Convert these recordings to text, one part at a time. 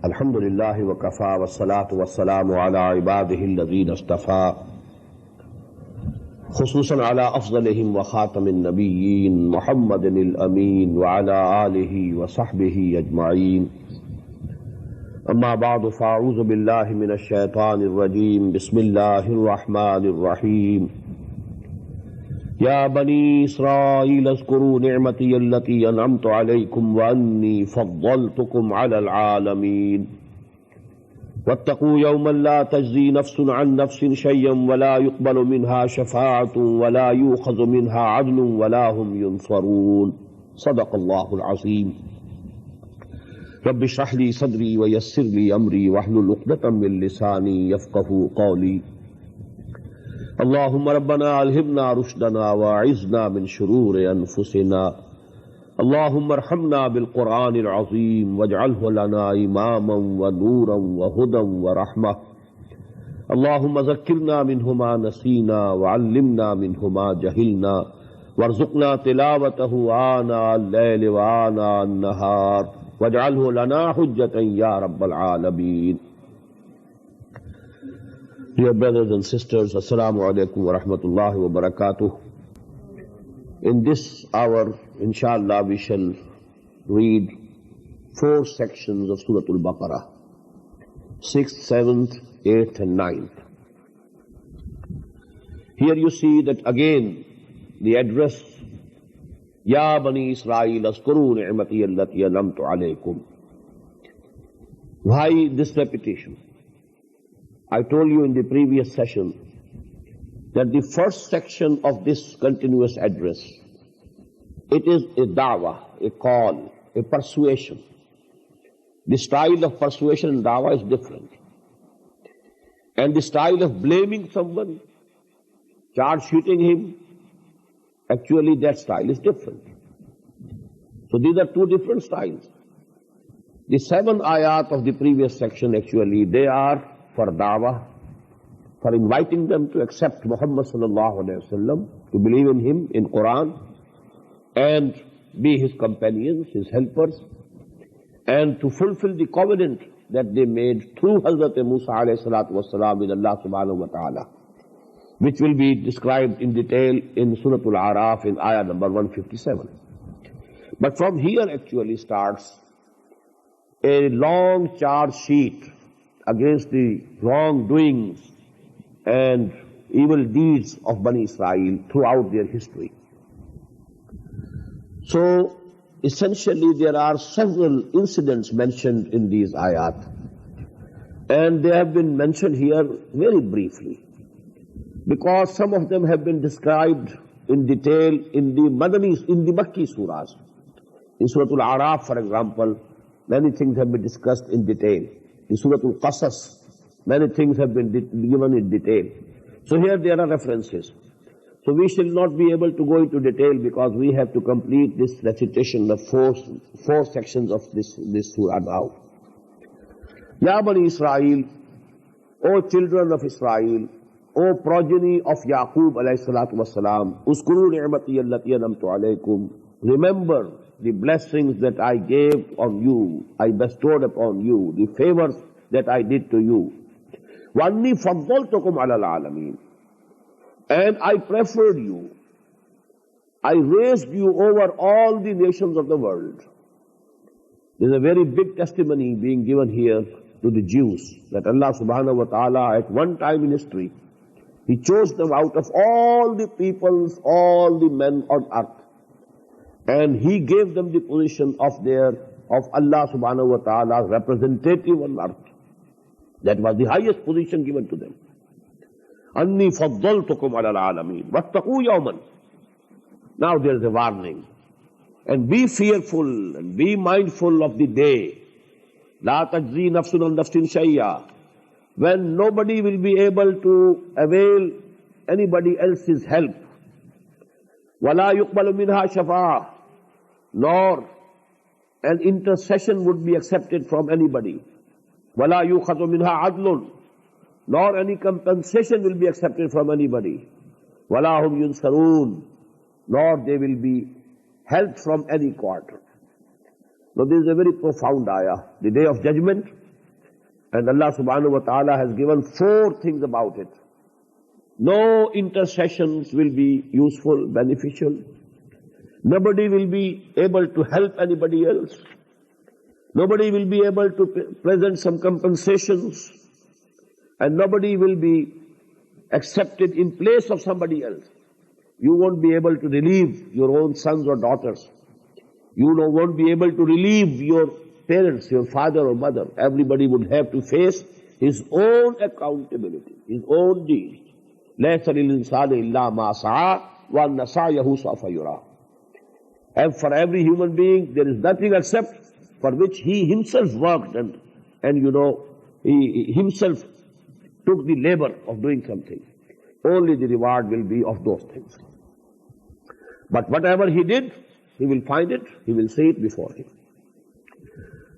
الحمد لله وكفى والصلاة والسلام على عباده الذين اصطفى خصوصا على أفضلهم وخاتم النبيين محمد الأمين وعلى آله وصحبه أجمعين. أما بعد فأعوذ بالله من الشيطان الرجيم. بسم الله الرحمن الرحيم. يا بني إسرائيل اذكروا نعمتي التي أنعمت عليكم وأني فضلتكم على العالمين واتقوا يوما لا تجزي نفس عن نفس شيئا ولا يقبل منها شفاعة ولا يؤخذ منها عدل ولا هم ينصرون. صدق الله العظيم. رب اشرح لي صدري ويسر لي أمري واحلل عقدة من لساني يفقهوا قولي. اللهم ربنا ألهمنا رشدنا وأعذنا من شرور أنفسنا. اللهم ارحمنا بالقرآن العظيم واجعله لنا إماما ونورا وهدى ورحمة. اللهم ذكرنا منه ما نسينا وعلمنا منه ما جهلنا وارزقنا تلاوته آناء الليل وآناء النهار واجعله لنا حجة يا رب العالمين. Dear brothers and sisters, Assalamu alaikum wa rahmatullahi wa barakatuh. In this hour, inshallah, we shall read 4 sections of Surah Al-Baqarah, 6th, 7th, 8th and 9th. Here you see that again the address, Ya Bani Israel, azkuru ni'mati allati an'amtu alaykum. Why this repetition? I told you in the previous session that the first section of this continuous address, it is a da'wah, a call, a persuasion. The style of persuasion in da'wah is different. And the style of blaming someone, charge shooting him, actually that style is different. So these are 2 different styles. The 7 ayat of the previous section actually, they are for da'wah, for inviting them to accept Muhammad sallallahu alayhi wa sallam, to believe in him, in Quran, and be his companions, his helpers, and to fulfill the covenant that they made through Hazrat Musa alayhi salatu wasalam with Allah subhanahu wa ta'ala, which will be described in detail in Surah Al-Araf in ayah number 157. But from here actually starts a long charge sheet against the wrongdoings and evil deeds of Bani Israel throughout their history. So, essentially there are several incidents mentioned in these ayat, and they have been mentioned here very briefly, because some of them have been described in detail in the Makki surahs. In Surah Al-Araf, for example, many things have been discussed in detail. In Surah Al-Qasas, many things have been given in detail. So here there are references. So we shall not be able to go into detail because we have to complete this recitation of four sections of this surah now. Ya Bani Israel, O children of Israel, O progeny of Yaqub alayhi salatu wasalam, uskuru ni'mati allati an'amtu alaykum, remember the blessings that I gave on you, I bestowed upon you, the favors that I did to you. وَأَنِّي فَضَّلْتُكُمْ عَلَى الْعَالَمِينَ, and I preferred you, I raised you over all the nations of the world. There's a very big testimony being given here to the Jews, that Allah subhanahu wa ta'ala at one time in history, He chose them out of all the peoples, all the men on earth. And He gave them the position of Allah subhanahu wa ta'ala's representative on earth. That was the highest position given to them. أَنِّي فَضَّلْتُكُمْ عَلَى الْعَالَمِينَ وَاتَّقُوا يَوْمًا. Now there is a warning. And be fearful and be mindful of the day. La tajzi nafsun an nafsin shay'a. When nobody will be able to avail anybody else's help. Wala yuqbalu minha shafa'a. Nor an intercession would be accepted from anybody. Wala yukhadhu minha adlun. Nor any compensation will be accepted from anybody. Wala hum yunsarun. Nor they will be helped from any quarter. Now this is a very profound ayah. The day of judgment. And Allah subhanahu wa ta'ala has given 4 things about it. No intercessions will be useful, beneficial. Nobody will be able to help anybody else. Nobody will be able to present some compensations. And nobody will be accepted in place of somebody else. You won't be able to relieve your own sons or daughters. You won't be able to relieve your parents, your father or mother. Everybody would have to face his own accountability, his own deeds. لَيْسَ لِلْإِنسَانِ إِلَّا مَا سَعَى وَأَنَّ سَعْيَهُ سَوْفَ يُرَى. And for every human being, there is nothing except for which he himself worked and he himself took the labor of doing something. Only the reward will be of those things. But whatever he did, he will find it, he will see it before him.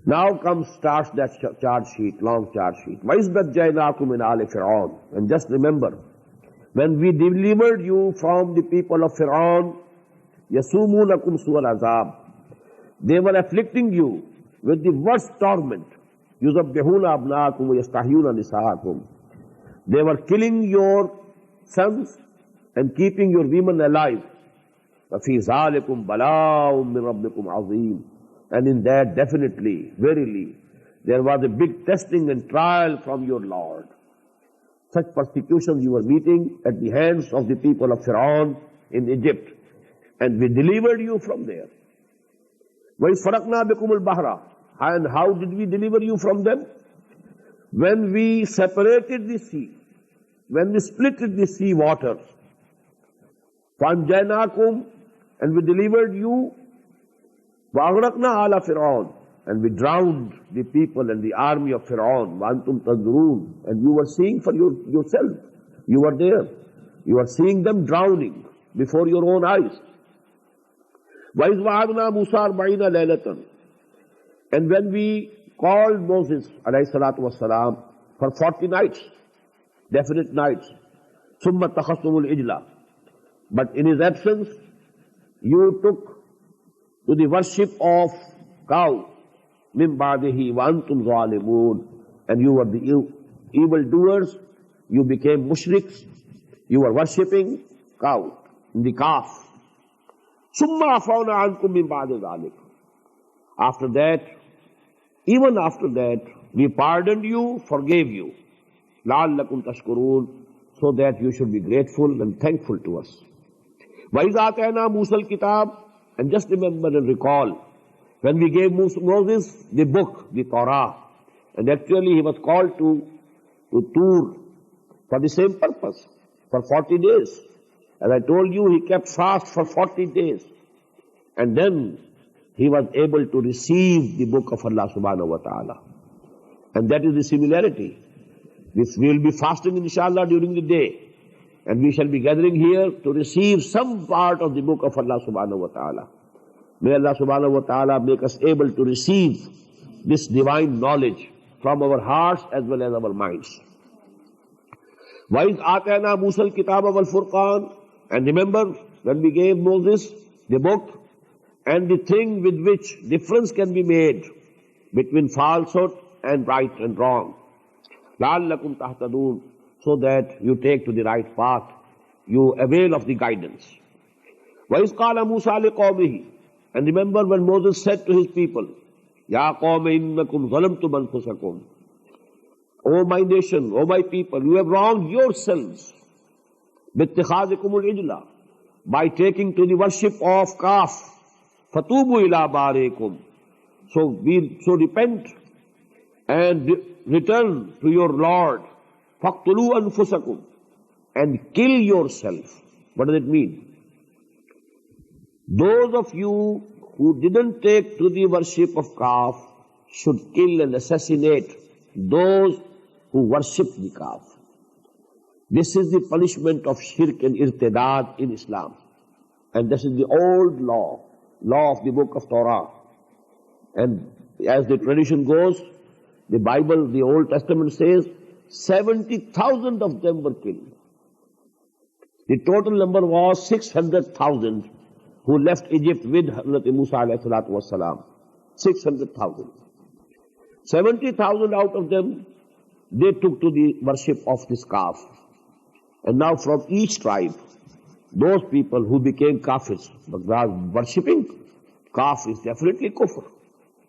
Now starts that charge sheet, long charge sheet. وَإِذْ نَجَّيْنَاكُمْ مِنْ آلِ فِرْعَوْنَ. And just remember, when we delivered you from the people of Fir'aun, يَسُومُونَكُمْ سُوَى الْعَذَابِ. They were afflicting you with the worst torment. يُذَبِّحُونَ أَبْنَاءَكُمْ وَيَسْتَحْيُونَ نِسَاءَكُمْ. They were killing your sons and keeping your women alive. وَفِي ذَلِكُمْ بَلَاءٌ مِّن رَبِّكُمْ عَظِيمٌ. And in that definitely, verily, there was a big testing and trial from your Lord. Such persecutions you were meeting at the hands of the people of Fir'aun in Egypt. And we delivered you from there. وَإِذْ فَرَقْنَا بِكُمُ الْبَحْرَ. And how did we deliver you from them? When we separated the sea, when we split the sea waters, فَأَنْجَيْنَاكُمْ. And we delivered you, وَأَغْرَقْنَا عَلَى فِرْعَوْنَ. And we drowned the people and the army of Fir'aun. وَأَنْتُمْ تَنْظُرُونَ. And you were seeing for yourself. You were there. You were seeing them drowning before your own eyes. وَإِذْ وَعَدْنَا مُوسَىٰ 40 لَيْلَةً. And when we called Moses alayhi salatu wassalam for 40 nights, definite nights, ثُمَّ اتَّخَذْتُمُ الْإِجْلَ. But in his absence, you took to the worship of cow, مِن بَعْدِهِ وَأَنْتُمْ ظَالِمُونَ. And you were the evil doers, you became mushriks, you were worshipping cow, in the calf. ثُمَّ عَفَوْنَا عَنْكُمْ مِن بَعْدِ ذَلِكَ. After that, even after that, we pardoned you, forgave you. لَعَلَّكُمْ تَشْكُرُونَ. So that you should be grateful and thankful to us. وَإِذْ آتَيْنَا مُوسَى الْكِتَابَ. And just remember and recall, when we gave Moses the book, the Torah, and actually he was called to Tur for the same purpose, for 40 days. As I told you, he kept fast for 40 days. And then he was able to receive the book of Allah subhanahu wa ta'ala. And that is the similarity. We will be fasting inshallah during the day. And we shall be gathering here to receive some part of the book of Allah subhanahu wa ta'ala. May Allah subhanahu wa ta'ala make us able to receive this divine knowledge from our hearts as well as our minds. وَإِذْ آتَيْنَا مُوسَى الْكِتَابَ وَالْفُرْقَانَ. And remember, when we gave Moses the book and the thing with which difference can be made between falsehood and right and wrong. لَعَلَّكُمْ تَهْتَدُونَ. So that you take to the right path, you avail of the guidance. وَإِذْ قَالَ مُوسَى لِقَوْمِهِ. And remember when Moses said to his people, يَا قَوْمِ إِنَّكُمْ ظَلَمْتُمْ أَنفُسَكُمْ. O my nation, O my people, you have wronged yourselves بِاتِّخَاذِكُمُ الْإِجْلَ. By taking to the worship of calf. فَتُوبُوا إِلَىٰ بَارِكُمْ. So repent and return to your Lord. فَاقْتُلُوا أَنفُسَكُمْ. And kill yourself. What does it mean? Those of you who didn't take to the worship of calf should kill and assassinate those who worship the calf. This is the punishment of shirk and irtidad in Islam. And this is the old law of the book of Torah. And as the tradition goes, the Bible, the Old Testament says, 70,000 of them were killed. The total number was 600,000 who left Egypt with Hazrat Musa alayhi salatu wasalam. 600,000. 70,000 out of them, they took to the worship of this calf. And now from each tribe, those people who became kafirs, because worshipping calf is definitely kufr.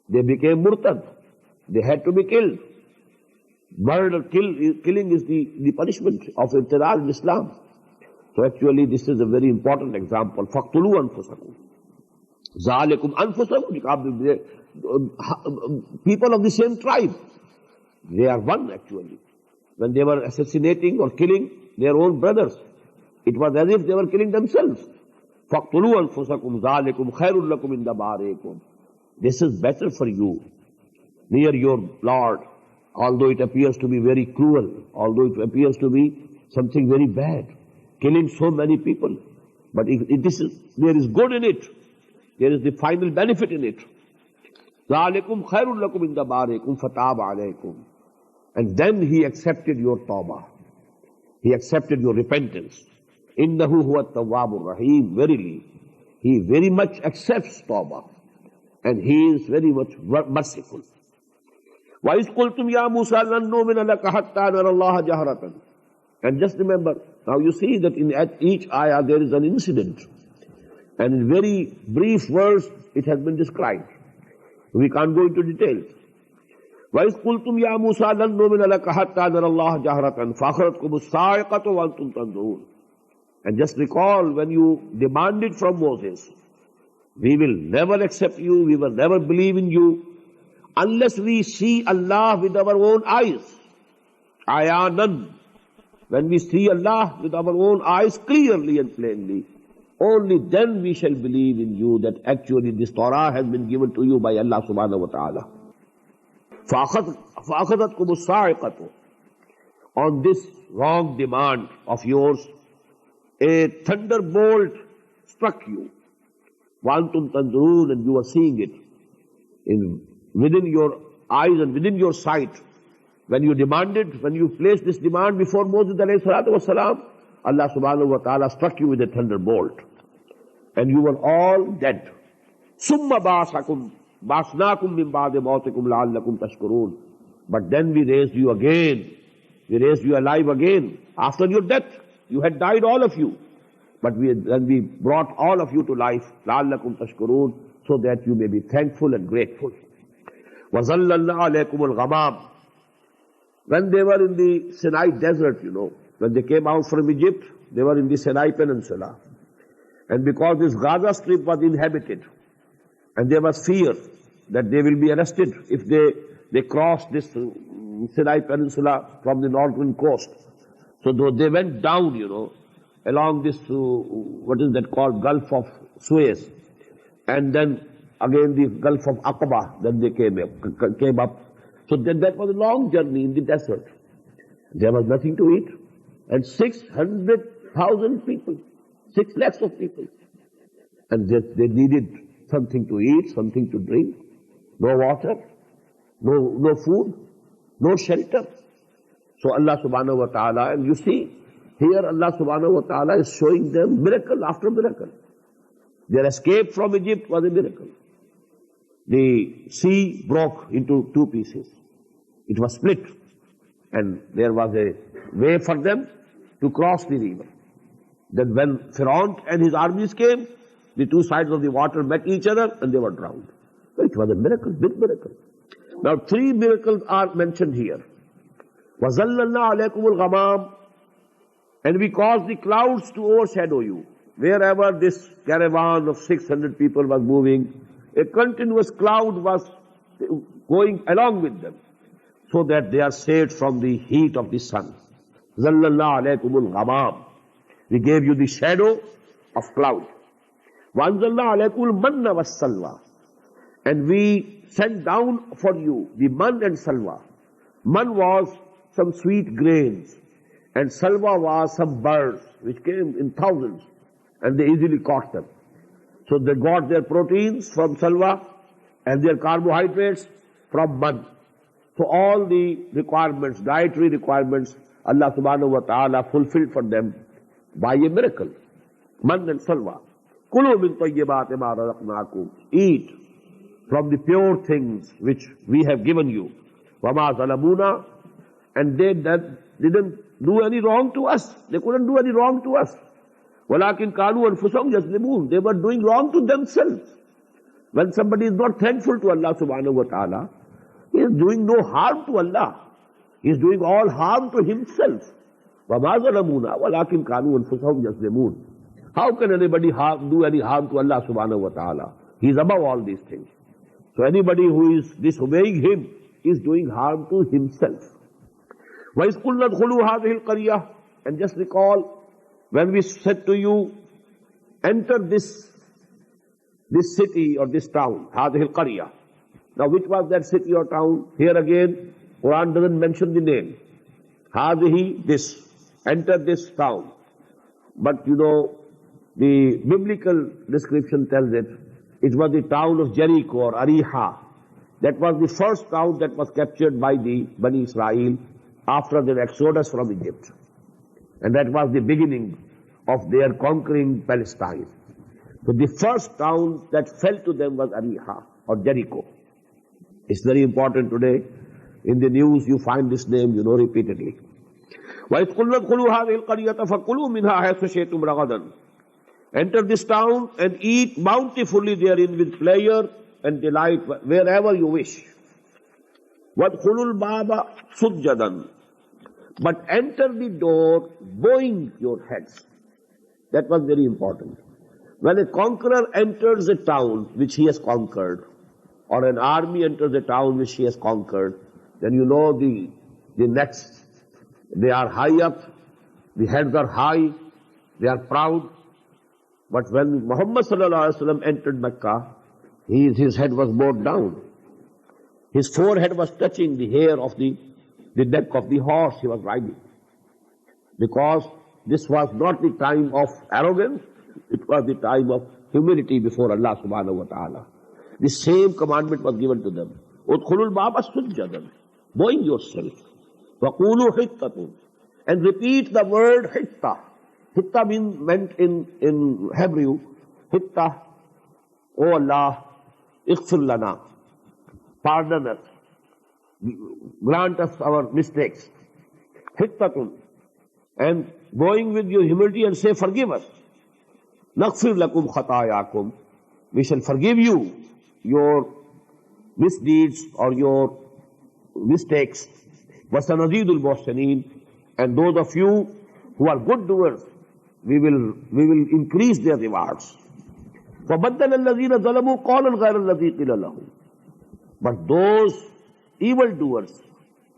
They became murtad. They had to be killed. Murder, killing is the punishment of irtidad in Islam. So actually this is a very important example. فَقْتُلُوا أَنفُسَكُمْ ذَلِكُمْ أَنفُسَكُمْ. People of the same tribe, they are one actually. When they were assassinating or killing their own brothers, it was as if they were killing themselves. فَقْتُلُوا أَنفُسَكُمْ ذَلِكُمْ خَيْرٌ لَكُمْ عِنْدَ بَارِئِكُمْ. This is better for you near your Lord, although it appears to be very cruel, although it appears to be something very bad, killing so many people. But there is good in it. There is the final benefit in it. ذَلِكُمْ خَيْرٌ لَكُمْ عِنْدَ بَارِئِكُمْ فَتَابَ عَلَيْكُمْ. And then He accepted your tawbah. He accepted your repentance. إِنَّهُ هُوَ التَّوَّابُ الرَّحِيمُ. Verily, He very much accepts tawbah. And He is very much merciful. وَإِذْ قُلْتُمْ يَا مُوسَى لَن نُّؤْمِنَ لَكَ حَتَّى نَرَى اللَّهَ جَهْرَةً. And just remember, now you see that at each ayah there is an incident. And in very brief words it has been described. We can't go into details. وَإِذْ قُلْتُمْ يَا مُوسَى لَن نُّؤْمِنَ لَكَ حَتَّى نَرَى اللَّهَ جَهْرَةً فَأَخَذَتْكُمُ الصَّاعِقَةُ وَأَنْتُمْ تَنظُرُونَ. And just recall when you demanded from Moses, we will never accept you, we will never believe in you, unless we see Allah with our own eyes. Ayanan. When we see Allah with our own eyes clearly and plainly, only then we shall believe in you that actually this Torah has been given to you by Allah subhanahu wa ta'ala. فَأَخَذَتْكُمُ الصَّاعِقَةُ. On this wrong demand of yours, a thunderbolt struck you. وَأَنْتُمْ تَنْظُرُونَ. And you are seeing it within your eyes and within your sight. When you demanded, when you placed this demand before Moses alayhi salatu wasalam, Allah subhanahu wa ta'ala struck you with a thunderbolt. And you were all dead. ثُمَّ بَعْثَنَاكُمْ مِنْ بَعْدِ مَوْتِكُمْ لَعَلَّكُمْ تَشْكُرُونَ. But then we raised you again. We raised you alive again. After your death, you had died all of you. But then we brought all of you to life. لَعَلَّكُمْ تَشْكُرُونَ. So that you may be thankful and grateful. وَظَلَّلْنَا عَلَيْكُمُ الْغَمَامِ. When they were in the Sinai desert, when they came out from Egypt, they were in the Sinai Peninsula. And because this Gaza Strip was inhabited, and there was fear that they will be arrested if they cross this Sinai Peninsula from the northern coast. So they went down, along this, what is that called, Gulf of Suez. And then again the Gulf of Aqaba, then they came up. So then that was a long journey in the desert. There was nothing to eat. And 600,000 people, 6 lakhs of people. And they needed something to eat, something to drink. No water, no food, no shelter. So Allah subhanahu wa ta'ala, and you see, here Allah subhanahu wa ta'ala is showing them miracle after miracle. Their escape from Egypt was a miracle. The sea broke into 2 pieces. It was split. And there was a way for them to cross the river. Then when Pharaoh and his armies came, the 2 sides of the water met each other and they were drowned. So it was a miracle, big miracle. Now 3 miracles are mentioned here. وَظَلَّلْنَا عَلَيْكُمُ الْغَمَامِ. And we caused the clouds to overshadow you. Wherever this caravan of 600 people was moving, a continuous cloud was going along with them, so that they are saved from the heat of the sun. ظَلَّلْنَا عَلَيْكُمُ الْغَمَامِ. We gave you the shadow of cloud. وَأَنزَلْنَا عَلَيْكُمُ الْمَنَّ وَالسَّلْوَى. And we sent down for you the man and salwa. Man was some sweet grains, and salwa was some birds which came in thousands, and they easily caught them. So they got their proteins from salwa and their carbohydrates from man. So all the requirements, dietary requirements, Allah subhanahu wa ta'ala fulfilled for them by a miracle. Man and salwa. Kulu min tayyibati ma razaqnakum. Eat from the pure things which we have given you. Wama zalamuna. And they didn't do any wrong to us. They couldn't do any wrong to us. Walakin kanu anfusahum yazlimun. They were doing wrong to themselves. When somebody is not thankful to Allah subhanahu wa ta'ala, he is doing no harm to Allah. He is doing all harm to himself. وَمَا ظَلَمُونَا وَلَكِنْ كَانُوا أَنفُسَهُمْ يَظْلِمُونَ. How can anybody do any harm to Allah subhanahu wa ta'ala? He is above all these things. So anybody who is disobeying him is doing harm to himself. وَإِذْ قُلْنَا ادْخُلُوا هَذِهِ الْقَرْيَةَ. And just recall when we said to you, enter this city or this town, هَذِهِ الْقَرْيَةَ. Now which was that city or town? Here again, Quran doesn't mention the name. هَذِهِ, this. Enter this town. But you know, the biblical description tells it, it was the town of Jericho or Ariha. That was the first town that was captured by the Bani Israel after their exodus from Egypt. And that was the beginning of their conquering Palestine. So the first town that fell to them was Ariha or Jericho. It's very important today. In the news you find this name, you know, repeatedly. وَإِذْ قُلْنَا ادْخُلُوا هَذِهِ الْقَرْيَةَ فَكُلُوا مِنْهَا حَيْثُ شِئْتُمْ رَغَدًا. Enter this town and eat bountifully therein with pleasure and delight wherever you wish. وَادْخُلُوا الْبَابَ سُجَّدًا. But enter the door bowing your heads. That was very important. When a conqueror enters a town which he has conquered, or an army enters a town which he has conquered, then you know the necks, they are high up, the heads are high, they are proud. But when Muhammad sallallahu alaihi wasallam entered Mecca, his head was bowed down. His forehead was touching the hair of the neck of the horse he was riding. Because this was not the time of arrogance, it was the time of humility before Allah subhanahu wa ta'ala. The same commandment was given to them. Udkhulul baba sujjadan. Bowing yourself. Waqulu hittatun. And repeat the word hitta. Hitta meant in Hebrew, hitta, O Allah, ighfir lana. Pardon us. Grant us our mistakes. Hittatun. And going with your humility and say, forgive us. Naghfir lakum khatayakum. We shall forgive you your misdeeds or your mistakes. Wasanazidul muhsinin. And those of you who are good doers, we will increase their rewards. فَبَدَّلَ الَّذِينَ ظَلَمُوا قَوْلًا غَيْرَ الَّذِي قِيلَ لَهُمْ. But those evildoers,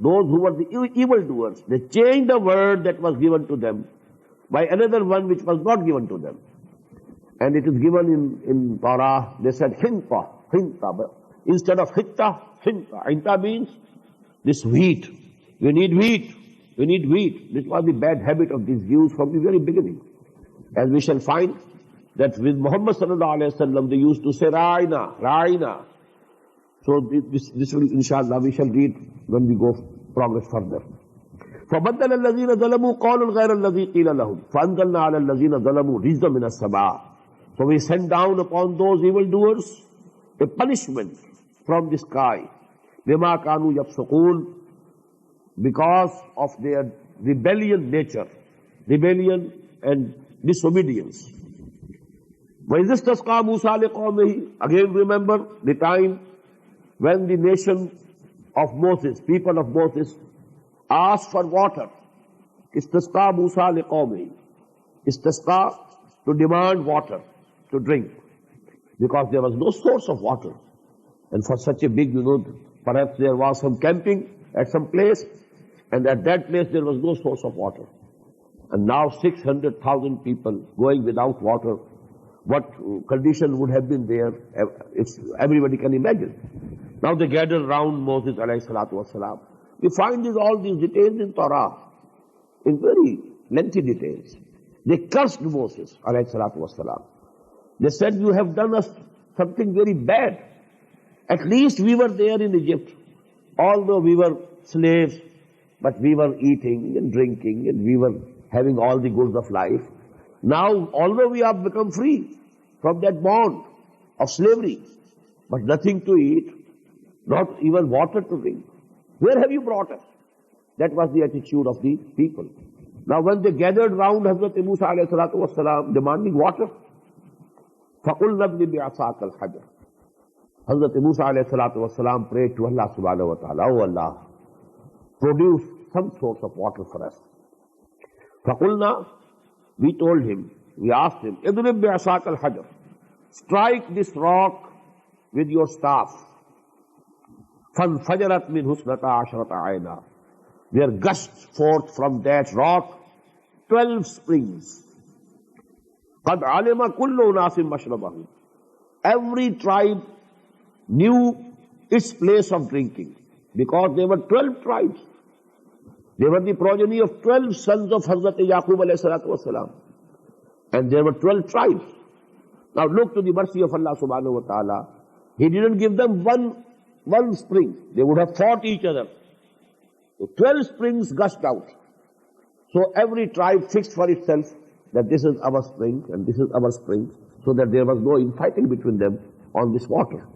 those who were the evildoers, they changed the word that was given to them by another one which was not given to them. And it is given in Torah, they said hinta. But instead of hitta, hinta. Hinta means this wheat. We need wheat. We need wheat. This was the bad habit of these Jews from the very beginning. As we shall find that with Muhammad sallallahu alayhi wa sallam, they used to say Ra'ina, Ra'ina. So this will, inshallah, we shall read when we go progress further. فَبَدَّلَ الَّذِينَ ظَلَمُوا قَوْلًا غَيْرَ الَّذِي قِيلَ لَهُمْ فَأَنزَلْنَا عَلَى الَّذِينَ ظَلَمُوا رِجْزًا مِنَ السَّمَاءِ. So we send down upon those evildoers a punishment from the sky. بِمَا كَانُوا يَفْسُقُونَ. Because of their rebellion nature, rebellion and disobedience. وَإِذِ اسْتَسْقَىٰ مُوسَىٰ لِقَوْمِهِ. Again remember the time when the nation of Moses, people of Moses, asked for water. Istasqa Musa liqawmihi. Istasqa, to demand water, to drink. Because there was no source of water. And for such a big, perhaps there was some camping at some place, and at that place there was no source of water. And now 600,000 people going without water. what condition would have been there, everybody can imagine. Now they gathered round Moses alayhi salatu wasalam. We find all these details in Torah, in very lengthy details. They cursed Moses alayhi salatu wasalam. They said, you have done us something very bad. At least we were there in Egypt, although we were slaves, but we were eating and drinking and we were having all the goods of life. Now, although we have become free from that bond of slavery, but nothing to eat, not even water to drink. Where have you brought us? That was the attitude of the people. Now, when they gathered round Hazrat Musa alayhi salatu wasalam demanding water, فَقُلْنَا ابْنِ بِعَصَاكَ الْحَجَرِ. Hazrat Musa alayhi salatu wasalam prayed to Allah subhanahu wa ta'ala, oh Allah, produce some source of water for us. فَقُلْنَا, we told him, we asked him, اضرب بعصاك الحجر, strike this rock with your staff. فَانْفَجَرَتْ مِنْ حُسْنَةَ عَشْرَةَ عَيْنًا. There gushed forth from that rock 12 springs. قَدْ عَلِمَ كُلُّ أُنَاسٍ مَشْرَبَهُمْ. Every tribe knew its place of drinking, because there were 12 tribes. They were the progeny of 12 sons of Hazrat Yaqub alayhi salatu wasalam. And there were 12 tribes. Now look to the mercy of Allah subhanahu wa ta'ala. He didn't give them one spring. They would have fought each other. So 12 springs gushed out. So every tribe fixed for itself that this is our spring and this is our spring, so that there was no infighting between them on this water.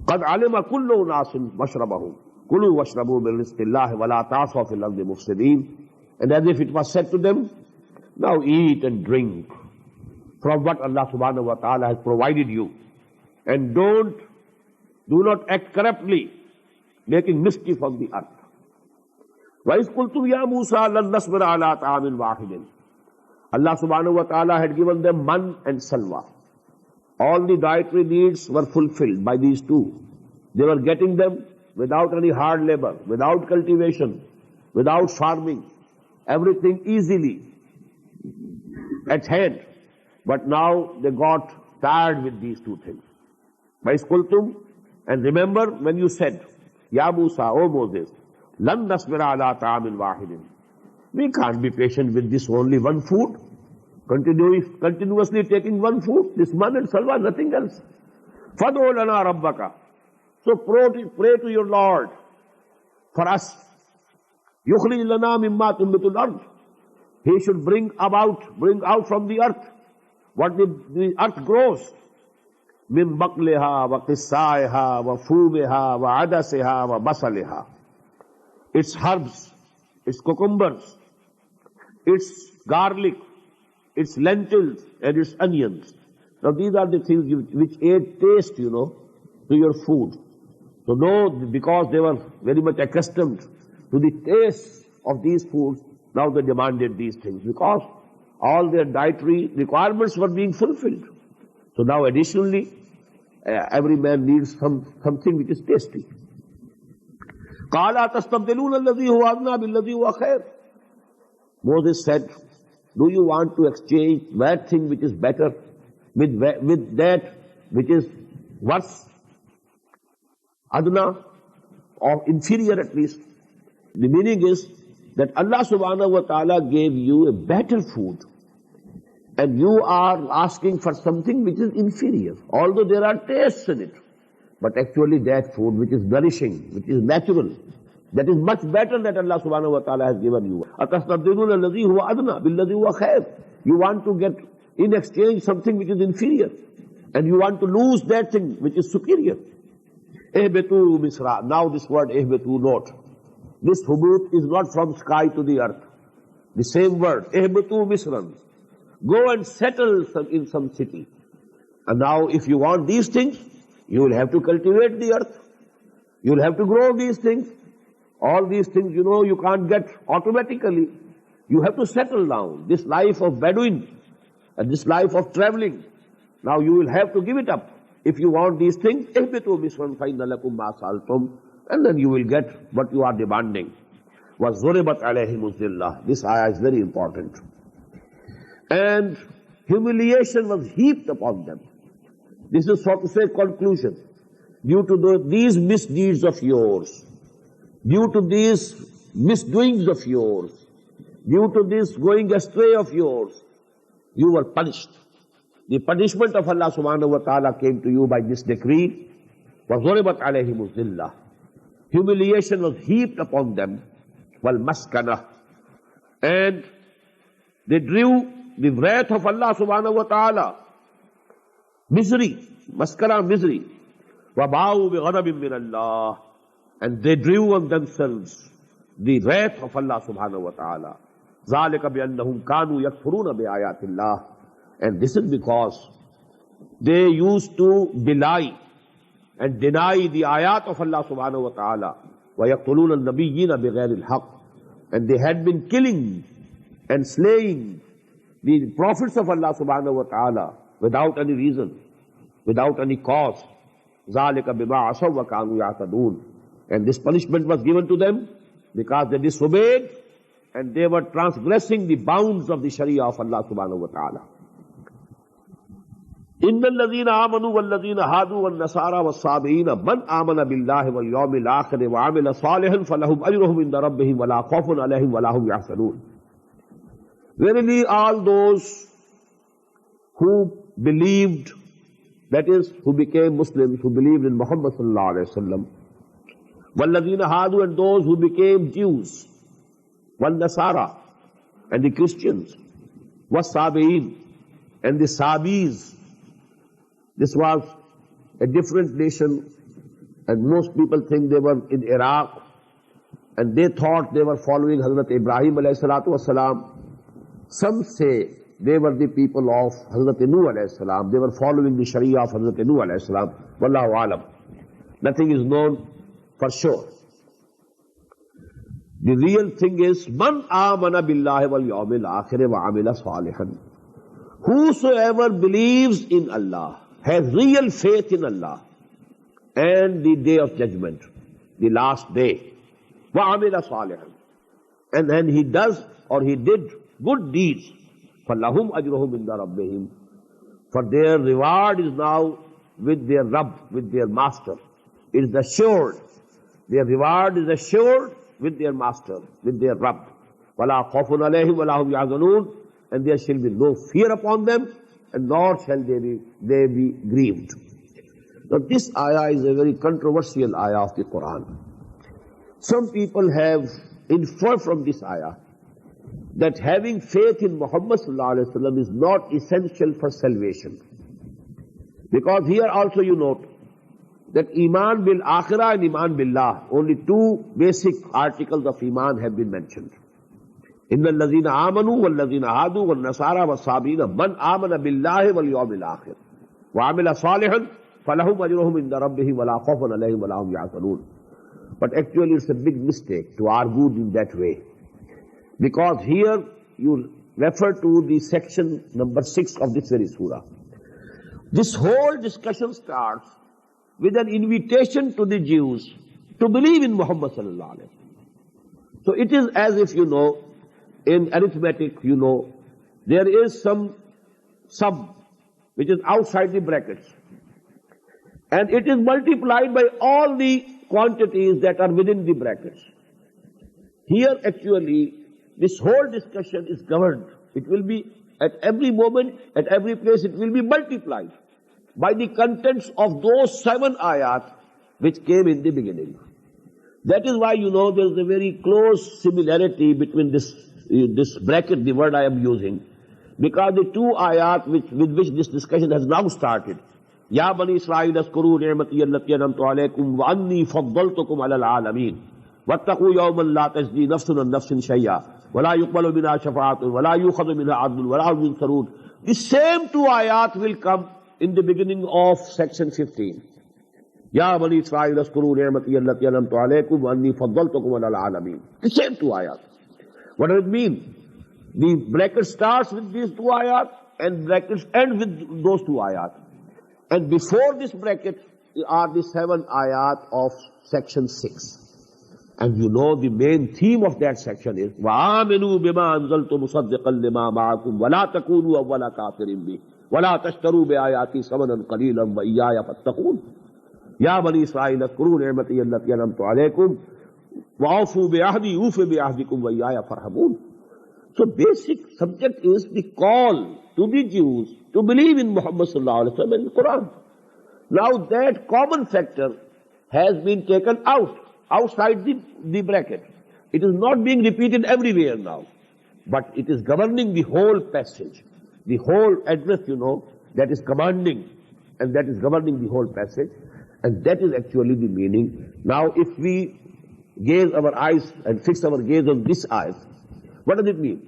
قَدْ عَلِمَ كُلُّ أُنَاسٍ مَشْرَبَهُمْ كُلُوا وَاشْرَبُوا مِنْ رِزْقِ اللَّهِ وَلَا تَعْصَوْا فِي الْأَرْضِ مُفْسِدِينَ. And as if it was said to them, now eat and drink from what Allah subhanahu wa ta'ala has provided you. And do not act corruptly, making mischief on the earth. وَإِذْ قُلْتُمْ يَا مُوسَى لَنْ نَصْبِرَ عَلَىٰ طَعَامٍ وَاحِدٍ. Allah subhanahu wa ta'ala had given them man and salwa. All the dietary needs were fulfilled by these two. They were getting them without any hard labor, without cultivation, without farming, everything easily at hand. But now they got tired with these two things. وَإِذْ قُلْتُمْ, and remember when you said, Ya Musa, O Moses, لَن نَصْبِرَ عَلَىٰ طَعَامٍ وَاحِدٍ. We can't be patient with this only one food. Continuously taking one food, this man and salwa, nothing else. فَدْعُ لَنَا رَبَّكَ. So pray to your Lord for us. يُخْرِجْ لَنَا مِمَّا تُنْبِتُ الْأَرْضِ. He should bring out from the earth what the earth grows. مِنْ بَقْلِهَا وَقِسَّائِهَا وَفُومِهَا وَعَدَسِهَا وَبَصَلِهَا. Its herbs, its cucumbers, its garlic, its lentils and its onions. Now these are the things which add taste, to your food. So no, because they were very much accustomed to the taste of these foods, now they demanded these things, because all their dietary requirements were being fulfilled. So now additionally, every man needs something which is tasty. قَالَا تَسْتَبْدِلُونَ الَّذِي هُوَ أَدْنَىٰ بِالَّذِي هُوَ خَيْرٌ. Moses said, do you want to exchange that thing which is better with that which is worse? Adna, or inferior at least. The meaning is that Allah subhanahu wa ta'ala gave you a better food, and you are asking for something which is inferior, although there are tastes in it. But actually that food which is nourishing, which is natural, that is much better that Allah subhanahu wa ta'ala has given you. أَتَسْتَبْدِلُونَ الَّذِي هُوَ أَدْنَىٰ بِالَّذِي هُوَ خَيْرٌ. You want to get in exchange something which is inferior, and you want to lose that thing which is superior. اهبطوا مصر. Now this word اهبطوا, note. This hubut is not from sky to the earth. The same word, اهبطوا مصرًا. Go and settle in some city. And now if you want these things, you will have to cultivate the earth. You will have to grow these things. All these things, you can't get automatically. You have to settle down. This life of Bedouin and this life of traveling, now you will have to give it up. If you want these things, اهبطوا مصرًا فإن لكم ما سألتم, and then you will get what you are demanding. وَضُرِبَتْ عَلَيْهِمُ الذِّلَّةُ. This ayah is very important. And humiliation was heaped upon them. This is, so to say, conclusion. Due to these misdeeds of yours, due to these misdoings of yours, due to this going astray of yours, you were punished. The punishment of Allah subhanahu wa ta'ala came to you by this decree. وَضُرِبَتْ عَلَيْهِمُ الذِّلَّةُ. Humiliation was heaped upon them. وَالْمَسْكَنَةُ. And they drew the wrath of Allah subhanahu wa ta'ala. Misery. Maskana, misery. وَبَاءُوا بِغَضَبٍ مِّنَ اللَّهِ. And they drew on themselves the wrath of Allah subhanahu wa ta'ala. ذَلِكَ بِأَنَّهُمْ كَانُوا يَكْفُرُونَ بِآيَاتِ اللَّهِ. And this is because they used to belie and deny the ayat of Allah subhanahu wa ta'ala. وَيَقْتُلُونَ النَّبِيِّينَ بِغَيْرِ الْحَقِّ. And they had been killing and slaying the prophets of Allah subhanahu wa ta'ala without any reason, without any cause. ذَلِكَ بِمَا عَصَوْا وَكَانُوا يَعْتَدُونَ. And this punishment was given to them because they disobeyed and they were transgressing the bounds of the Sharia of Allah subhanahu wa ta'ala. إِنَّ الَّذِينَ آمَنُوا وَالَّذِينَ هَادُوا وَالنَّصَارَى وَالصَّابِئِينَ مَنْ آمَنَ بِاللَّهِ وَالْيَوْمِ الْآخِرِ وَعَمِلَ صَالِحًا فَلَهُمْ أَجْرُهُمْ عِنْدَ رَبِّهِمْ وَلَا خَوْفٌ عَلَيْهِمْ وَلَا هُمْ يَحْزَنُونَ. Verily, all those who believed, that is, who became Muslims, who believed in Muhammad sallallahu alayhi wa sallam, وَالَّذِينَ هَادُوا, and those who became Jews, وَالنَّصَارَى, and the Christians, وَالصَّابِئِينَ, and the Sabis. This was a different nation, and most people think they were in Iraq, and they thought they were following Hazrat Ibrahim alayhi salatu wasalam. Some say they were the people of Hazrat Nuh alayhi salam. They were following the Sharia of Hazrat Nuh alayhi salam. Wallahu alam. Nothing is known for sure. The real thing is, Man amana billahi wal yawmil akhir wa amila salihan. Whosoever believes in Allah, has real faith in Allah and the day of judgment, the last day, وَعَمِلَ صَالِحًا, and then he does or he did good deeds, فَلَهُمْ أَجْرُهُمْ عِنْدَ رَبِّهِمْ, for their reward is now with their Rabb, with their Master. It is assured. Their reward is assured with their Master, with their Rabb. وَلَا خَوْفٌ عَلَيْهِمْ وَلَا هُمْ يَحْزَنُونَ, and there shall be no fear upon them, and nor shall they be grieved. Now this ayah is a very controversial ayah of the Quran. Some people have inferred from this ayah that having faith in Muhammad sallallahu alaihi wasallam is not essential for salvation. Because here also you note that Iman bil Akhirah and Iman billah, only two basic articles of Iman have been mentioned. إِنَّ الَّذِينَ آمَنُوا وَالَّذِينَ هَادُوا وَالنَّصَارَى وَالصَّابِئِينَ مَنْ آمَنَ بِاللَّهِ وَالْيَوْمِ الْآخِرِ وَعَمِلَ صَالِحًا فَلَهُمْ أَجْرُهُمْ عِنْدَ رَبِّهِمْ وَلَا خَوْفٌ عَلَيْهِمْ وَلَا هُمْ يَحْزَنُونَ. But actually it's a big mistake to argue in that way. Because here you refer to the section number 6 of this very surah. This whole discussion starts with an invitation to the Jews to believe in Muhammad sallallahu alaihi wasallam. So it is as if, you know, in arithmetic, you know, there is some sum which is outside the brackets. And it is multiplied by all the quantities that are within the brackets. Here actually, this whole discussion is governed. It will be at every moment, at every place, it will be multiplied by the contents of those 7 ayat which came in the beginning. That is why, you know, there is a very close similarity between this bracket, the word I am using, because the 2 ayat with which this discussion has now started. Ya bani Israel askuru ni'mati allati an'amtu alaykum wa anni faddaltukum 'ala al-'alamin wattaqu yawman la tajzi nafsun an nafsin shay'a wa la yuqbalu minha shafa'atun wa la yu'khadhu minha 'adlun wa la hum yunsarun. The same 2 ayat will come in the beginning of section 15. Ya bani Israel askuru ni'mati allati an'amtu alaykum wa anni faddaltukum 'ala al-'alamin. The same 2 ayat. What does it mean? The bracket starts with these 2 ayat and brackets end with those 2 ayat. And before this bracket are the 7 ayat of section 6. And you know the main theme of that section is وَآمِنُوا بِمَا أَنزَلْتُ مُصَدِّقًا لِمَا مَعَكُمْ وَلَا تَكُونُوا أَوَّلَ كَافِرٍ بِهِ وَلَا تَشْتَرُوا بِآيَاتِي ثَمَنًا قَلِيلًا وَإِيَّايَ فَاتَّقُونِ يَا بَنِي إِسْرَائِيلَ اذْكُرُوا نِعْمَتِيَ الَّتِي أَنْعَمْتُ عَلَيْكُمْ وَأَوْفُوا بِعَهْدِي أُوفِ بِعَهْدِكُمْ وَإِيَّايَ فَارْهَبُونِ. So basic subject is the call to the Jews to believe in Muhammad sallallahu alaihi wasallam and the Quran. Now that common factor has been taken outside the bracket. It is not being repeated everywhere now, but it is governing the whole passage, the whole address, that is commanding and that is governing the whole passage, and that is actually the meaning. Now if we gaze our eyes and fix our gaze on this ayat, what does it mean?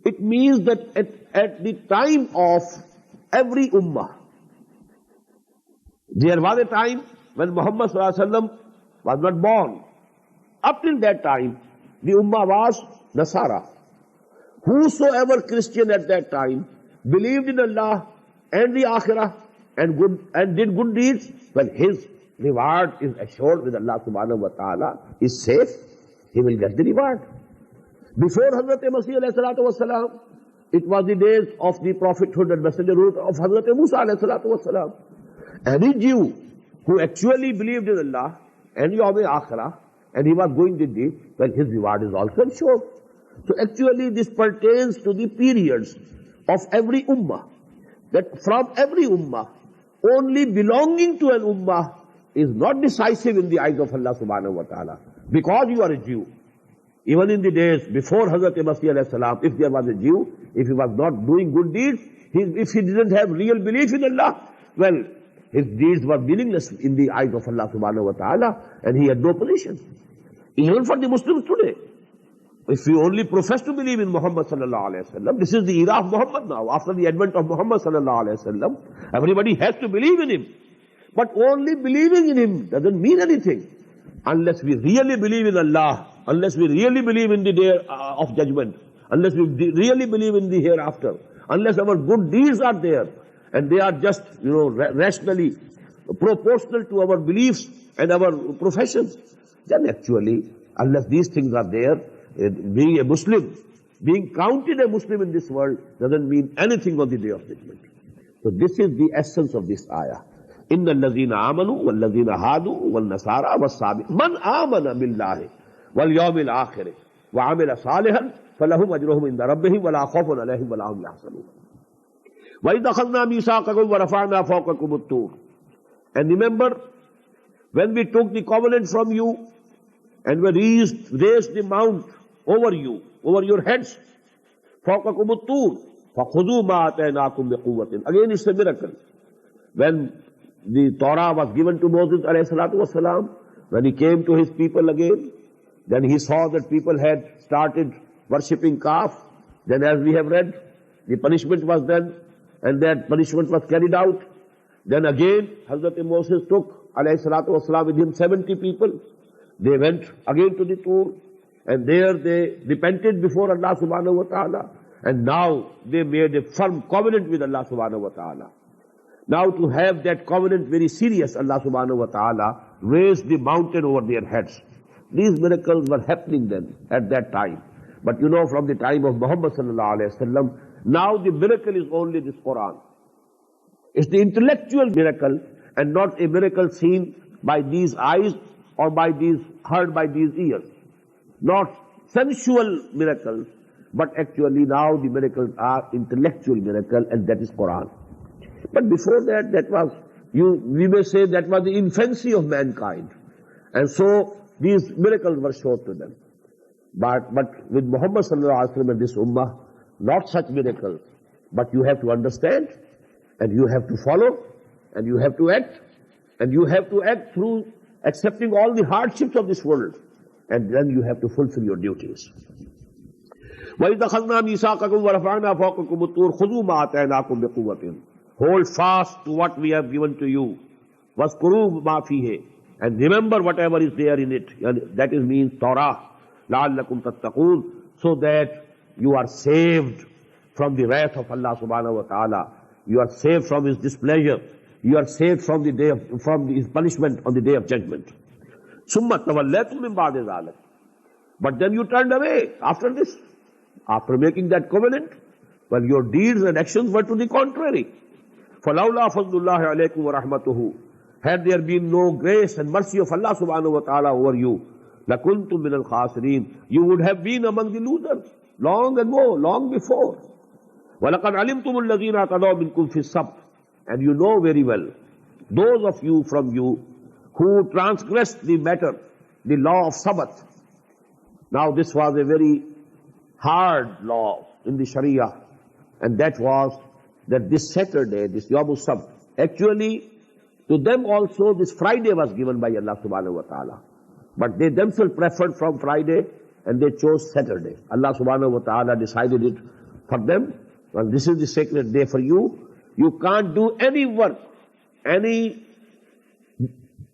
It means that at the time of every ummah, there was a time when Muhammad sallallahu alaihi wasallam was not born. Up till that time, the ummah was Nasara. Whosoever Christian at that time believed in Allah and the Akhirah and did good deeds, well, his reward is assured with Allah subhanahu wa ta'ala, is safe, he will get the reward. Before Hazrat Masih alayhi salatu wasalam, it was the days of the prophethood and messengerhood of Hazrat Musa alayhi salatu wasalam. Any Jew who actually believed in Allah and Yawm Akhirah and he was doing the deed, well, his reward is also assured. So actually this pertains to the periods of every ummah. That from every ummah, only belonging to an ummah is not decisive in the eyes of Allah subhanahu wa ta'ala. Because you are a Jew. Even in the days before Hazrat Masih alayhi salam, if there was a Jew, if he was not doing good deeds, if he didn't have real belief in Allah, well, his deeds were meaningless in the eyes of Allah subhanahu wa ta'ala, and he had no position. Even for the Muslims today, if we only profess to believe in Muhammad sallallahu alayhi wa sallam, this is the era of Muhammad now. After the advent of Muhammad sallallahu alayhi wa sallam, everybody has to believe in him. But only believing in him doesn't mean anything unless we really believe in Allah, unless we really believe in the day of judgment, unless we really believe in the hereafter, unless our good deeds are there and they are just, rationally proportional to our beliefs and our professions, then actually, unless these things are there, being a Muslim, being counted a Muslim in this world doesn't mean anything on the day of judgment. So this is the essence of this ayah. إِنَّ الَّذِينَ آمَنُوا وَالَّذِينَ هَادُوا وَالنَّصَارَى وَالصَّابِئُونَ مَنْ آمَنَ بِاللَّهِ وَالْيَوْمِ الْآخِرِ وَعَمِلَ صَالِحًا فَلَهُمْ أَجْرُهُمْ عِنْدَ رَبِّهِمْ وَلَا خَوْفٌ عَلَيْهِمْ وَلَا هُمْ يَحْزَنُونَ وَإِذْ أَخَذْنَا مِيثَاقَكُمْ وَرَفَعْنَا فَوْقَكُمُ الطُّورَ. And remember, when we took the covenant from you and we raised the mount over you, over your heads, فَوْقَكُمُ الطُّورَ فَخُذُوا مَا آتَيْنَاكُمْ بِقُوَّةٍ. Again it's a miracle. When the Torah was given to Moses alayhi salatu wasalam, when he came to his people again, then he saw that people had started worshipping calf. Then as we have read, the punishment was done and that punishment was carried out. Then again, Hazrat Moses took alayhi salatu wasalam with him 70 people. They went again to the Tur and there they repented before Allah subhanahu wa ta'ala, and now they made a firm covenant with Allah subhanahu wa ta'ala. Now to have that covenant very serious, Allah subhanahu wa ta'ala raised the mountain over their heads. These miracles were happening then, at that time. But from the time of Muhammad sallallahu alayhi wa sallam, now the miracle is only this Quran. It's the intellectual miracle and not a miracle seen by these eyes or heard by these ears. Not sensual miracles, but actually now the miracles are intellectual miracle, and that is Quran. But before that, we may say that was the infancy of mankind. And so these miracles were shown to them. But with Muhammad sallallahu alaihi wasallam and this ummah, not such miracles. But you have to understand, and you have to follow, and you have to act, and you have to act through accepting all the hardships of this world. And then you have to fulfill your duties. وَإِذْ أَخَذْنَا مِيثَاقَكُمْ وَرَفَعْنَا فَوْقَكُمُ الطُّورَ خُذُوا مَا آتَيْنَاكُمْ بِقُوَّةٍ. Hold fast to what we have given to you. وَاذْكُرُوا مَا فِيهِ. And remember whatever is there in it. That means Torah. لَعَلَّكُمْ تَتَّقُونَ. So that you are saved from the wrath of Allah subhanahu wa ta'ala. You are saved from His displeasure. You are saved from His punishment on the day of judgment. ثُمَّ تَوَلَّيْتُم مِّن بَعْدِ ذَلِكَ. But then you turned away after this, after making that covenant. Well, your deeds and actions were to the contrary. فَلَوْلَا فَضْلُ اللَّهِ عَلَيْكُمْ وَرَحْمَتُهُ. Had there been no grace and mercy of Allah subhanahu wa ta'ala over you, لَكُنْتُم مِّنَ الْخَاسِرِينَ. You would have been among the losers long ago, long before. وَلَقَدْ عَلِمْتُمُ الَّذِينَ اعْتَدَوْا مِنكُمْ فِي السَّبْتِ. And you know very well, those of you from you who transgressed the matter, the law of Sabbath. Now this was a very hard law in the Sharia, and that was that this Saturday, this Yawm al-Sabt, actually to them also this Friday was given by Allah subhanahu wa ta'ala. But they themselves preferred from Friday and they chose Saturday. Allah subhanahu wa ta'ala decided it for them. Well, this is the sacred day for you. You can't do any work, any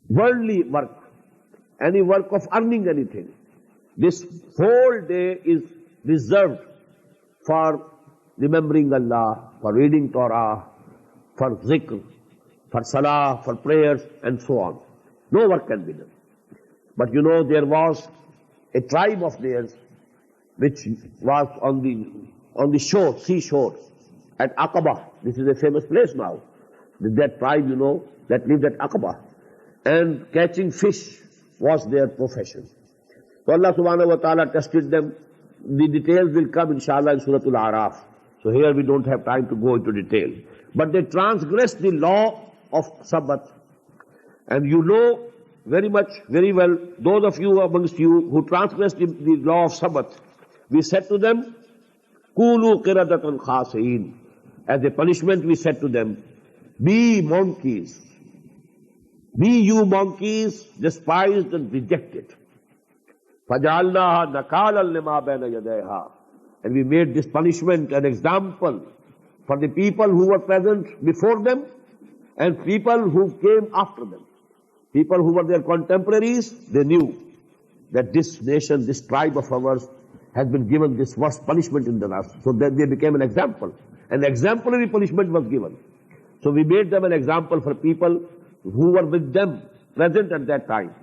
worldly work, any work of earning anything. This whole day is reserved for remembering Allah, for reading Torah, for zikr, for salah, for prayers, and so on. No work can be done. But you know, there was a tribe of theirs which was on the shore, seashore, at Aqaba. This is a famous place now. That tribe, you know, that lived at Aqaba. And catching fish was their profession. So Allah subhanahu wa ta'ala tested them. The details will come inshallah in Surah Al-Araf. So here we don't have time to go into detail. But they transgressed the law of Sabbath. And you know very much, very well, those of you amongst you who transgressed the law of Sabbath, we said to them, Kulu qiradatan khasi'in. As a punishment we said to them, be monkeys. Be you monkeys, despised and rejected. فَجَعَلْنَاهَا نَكَالًا لِمَا بَيْنَ يَدَيْهَا. And we made this punishment an example for the people who were present before them and people who came after them. People who were their contemporaries, they knew that this nation, this tribe of ours has been given this worst punishment in the last. So that they became an example. An exemplary punishment was given. So we made them an example for people who were with them, present at that time,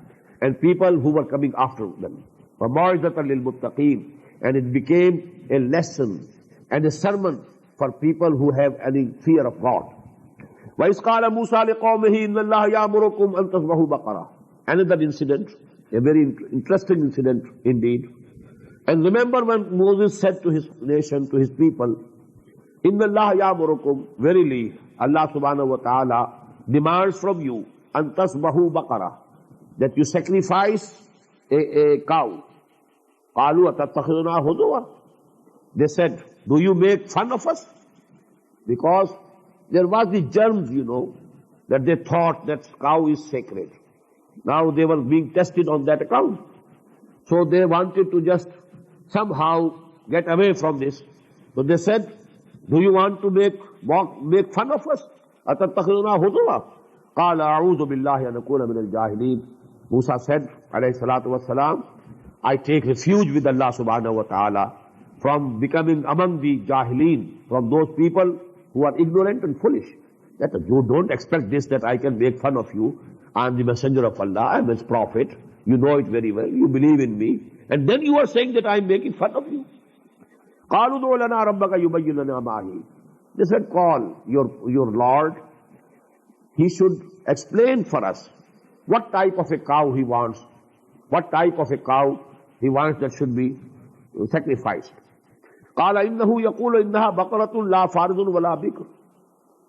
and people who were coming after them. وَمَوْعِظَةً لِلْمُتَّقِينَ. And it became a lesson and a sermon for people who have any fear of God. وَإِذْ قَالَ مُوسَى لِقَوْمِهِ إِنَّ اللَّهَ يَأْمُرُكُمْ أَن تَذْبَحُوا بَقَرَةً. Another incident, a very interesting incident indeed. And remember when Moses said to his nation, to his people, إِنَّ اللَّهَ يَأْمُرُكُمْ. Verily, Allah subhanahu wa ta'ala demands from you, أَن تَذْبَحُوا بَقَرَةً, that you sacrifice a cow. قَالُوا أَتَتَّخِذُنَا هُزُوًا. They said, do you make fun of us? Because there was the germs, you know, that they thought that cow is sacred. Now they were being tested on that account. So they wanted to just somehow get away from this. So they said, do you want to make fun of us? أَتَتَّخِذُنَا هُزُوًا. قَالَ أَعُوذُ بِاللَّهِ أَنْ أَكُونَ مِنَ الْجَاهِلِينَ. Musa said, alayhi salatu wassalam, I take refuge with Allah subhanahu wa ta'ala from becoming among the Jahileen, from those people who are ignorant and foolish. That you don't expect this, that I can make fun of you. I am the messenger of Allah, I am his prophet. You know it very well, you believe in me. And then you are saying that I am making fun of you. قَالُوا دُعُ لَنَا رَبَّكَ يُبَيِّنْ لَنَا مَا هِيَ. They said, call your Lord. He should explain for us what type of a cow he wants. What type of a cow he wants that should be sacrificed. قَالَ إِنَّهُ يَقُولُ إِنَّهَا بَقَرَةٌ لَا فَارِضٌ وَلَا بِكْرٌ.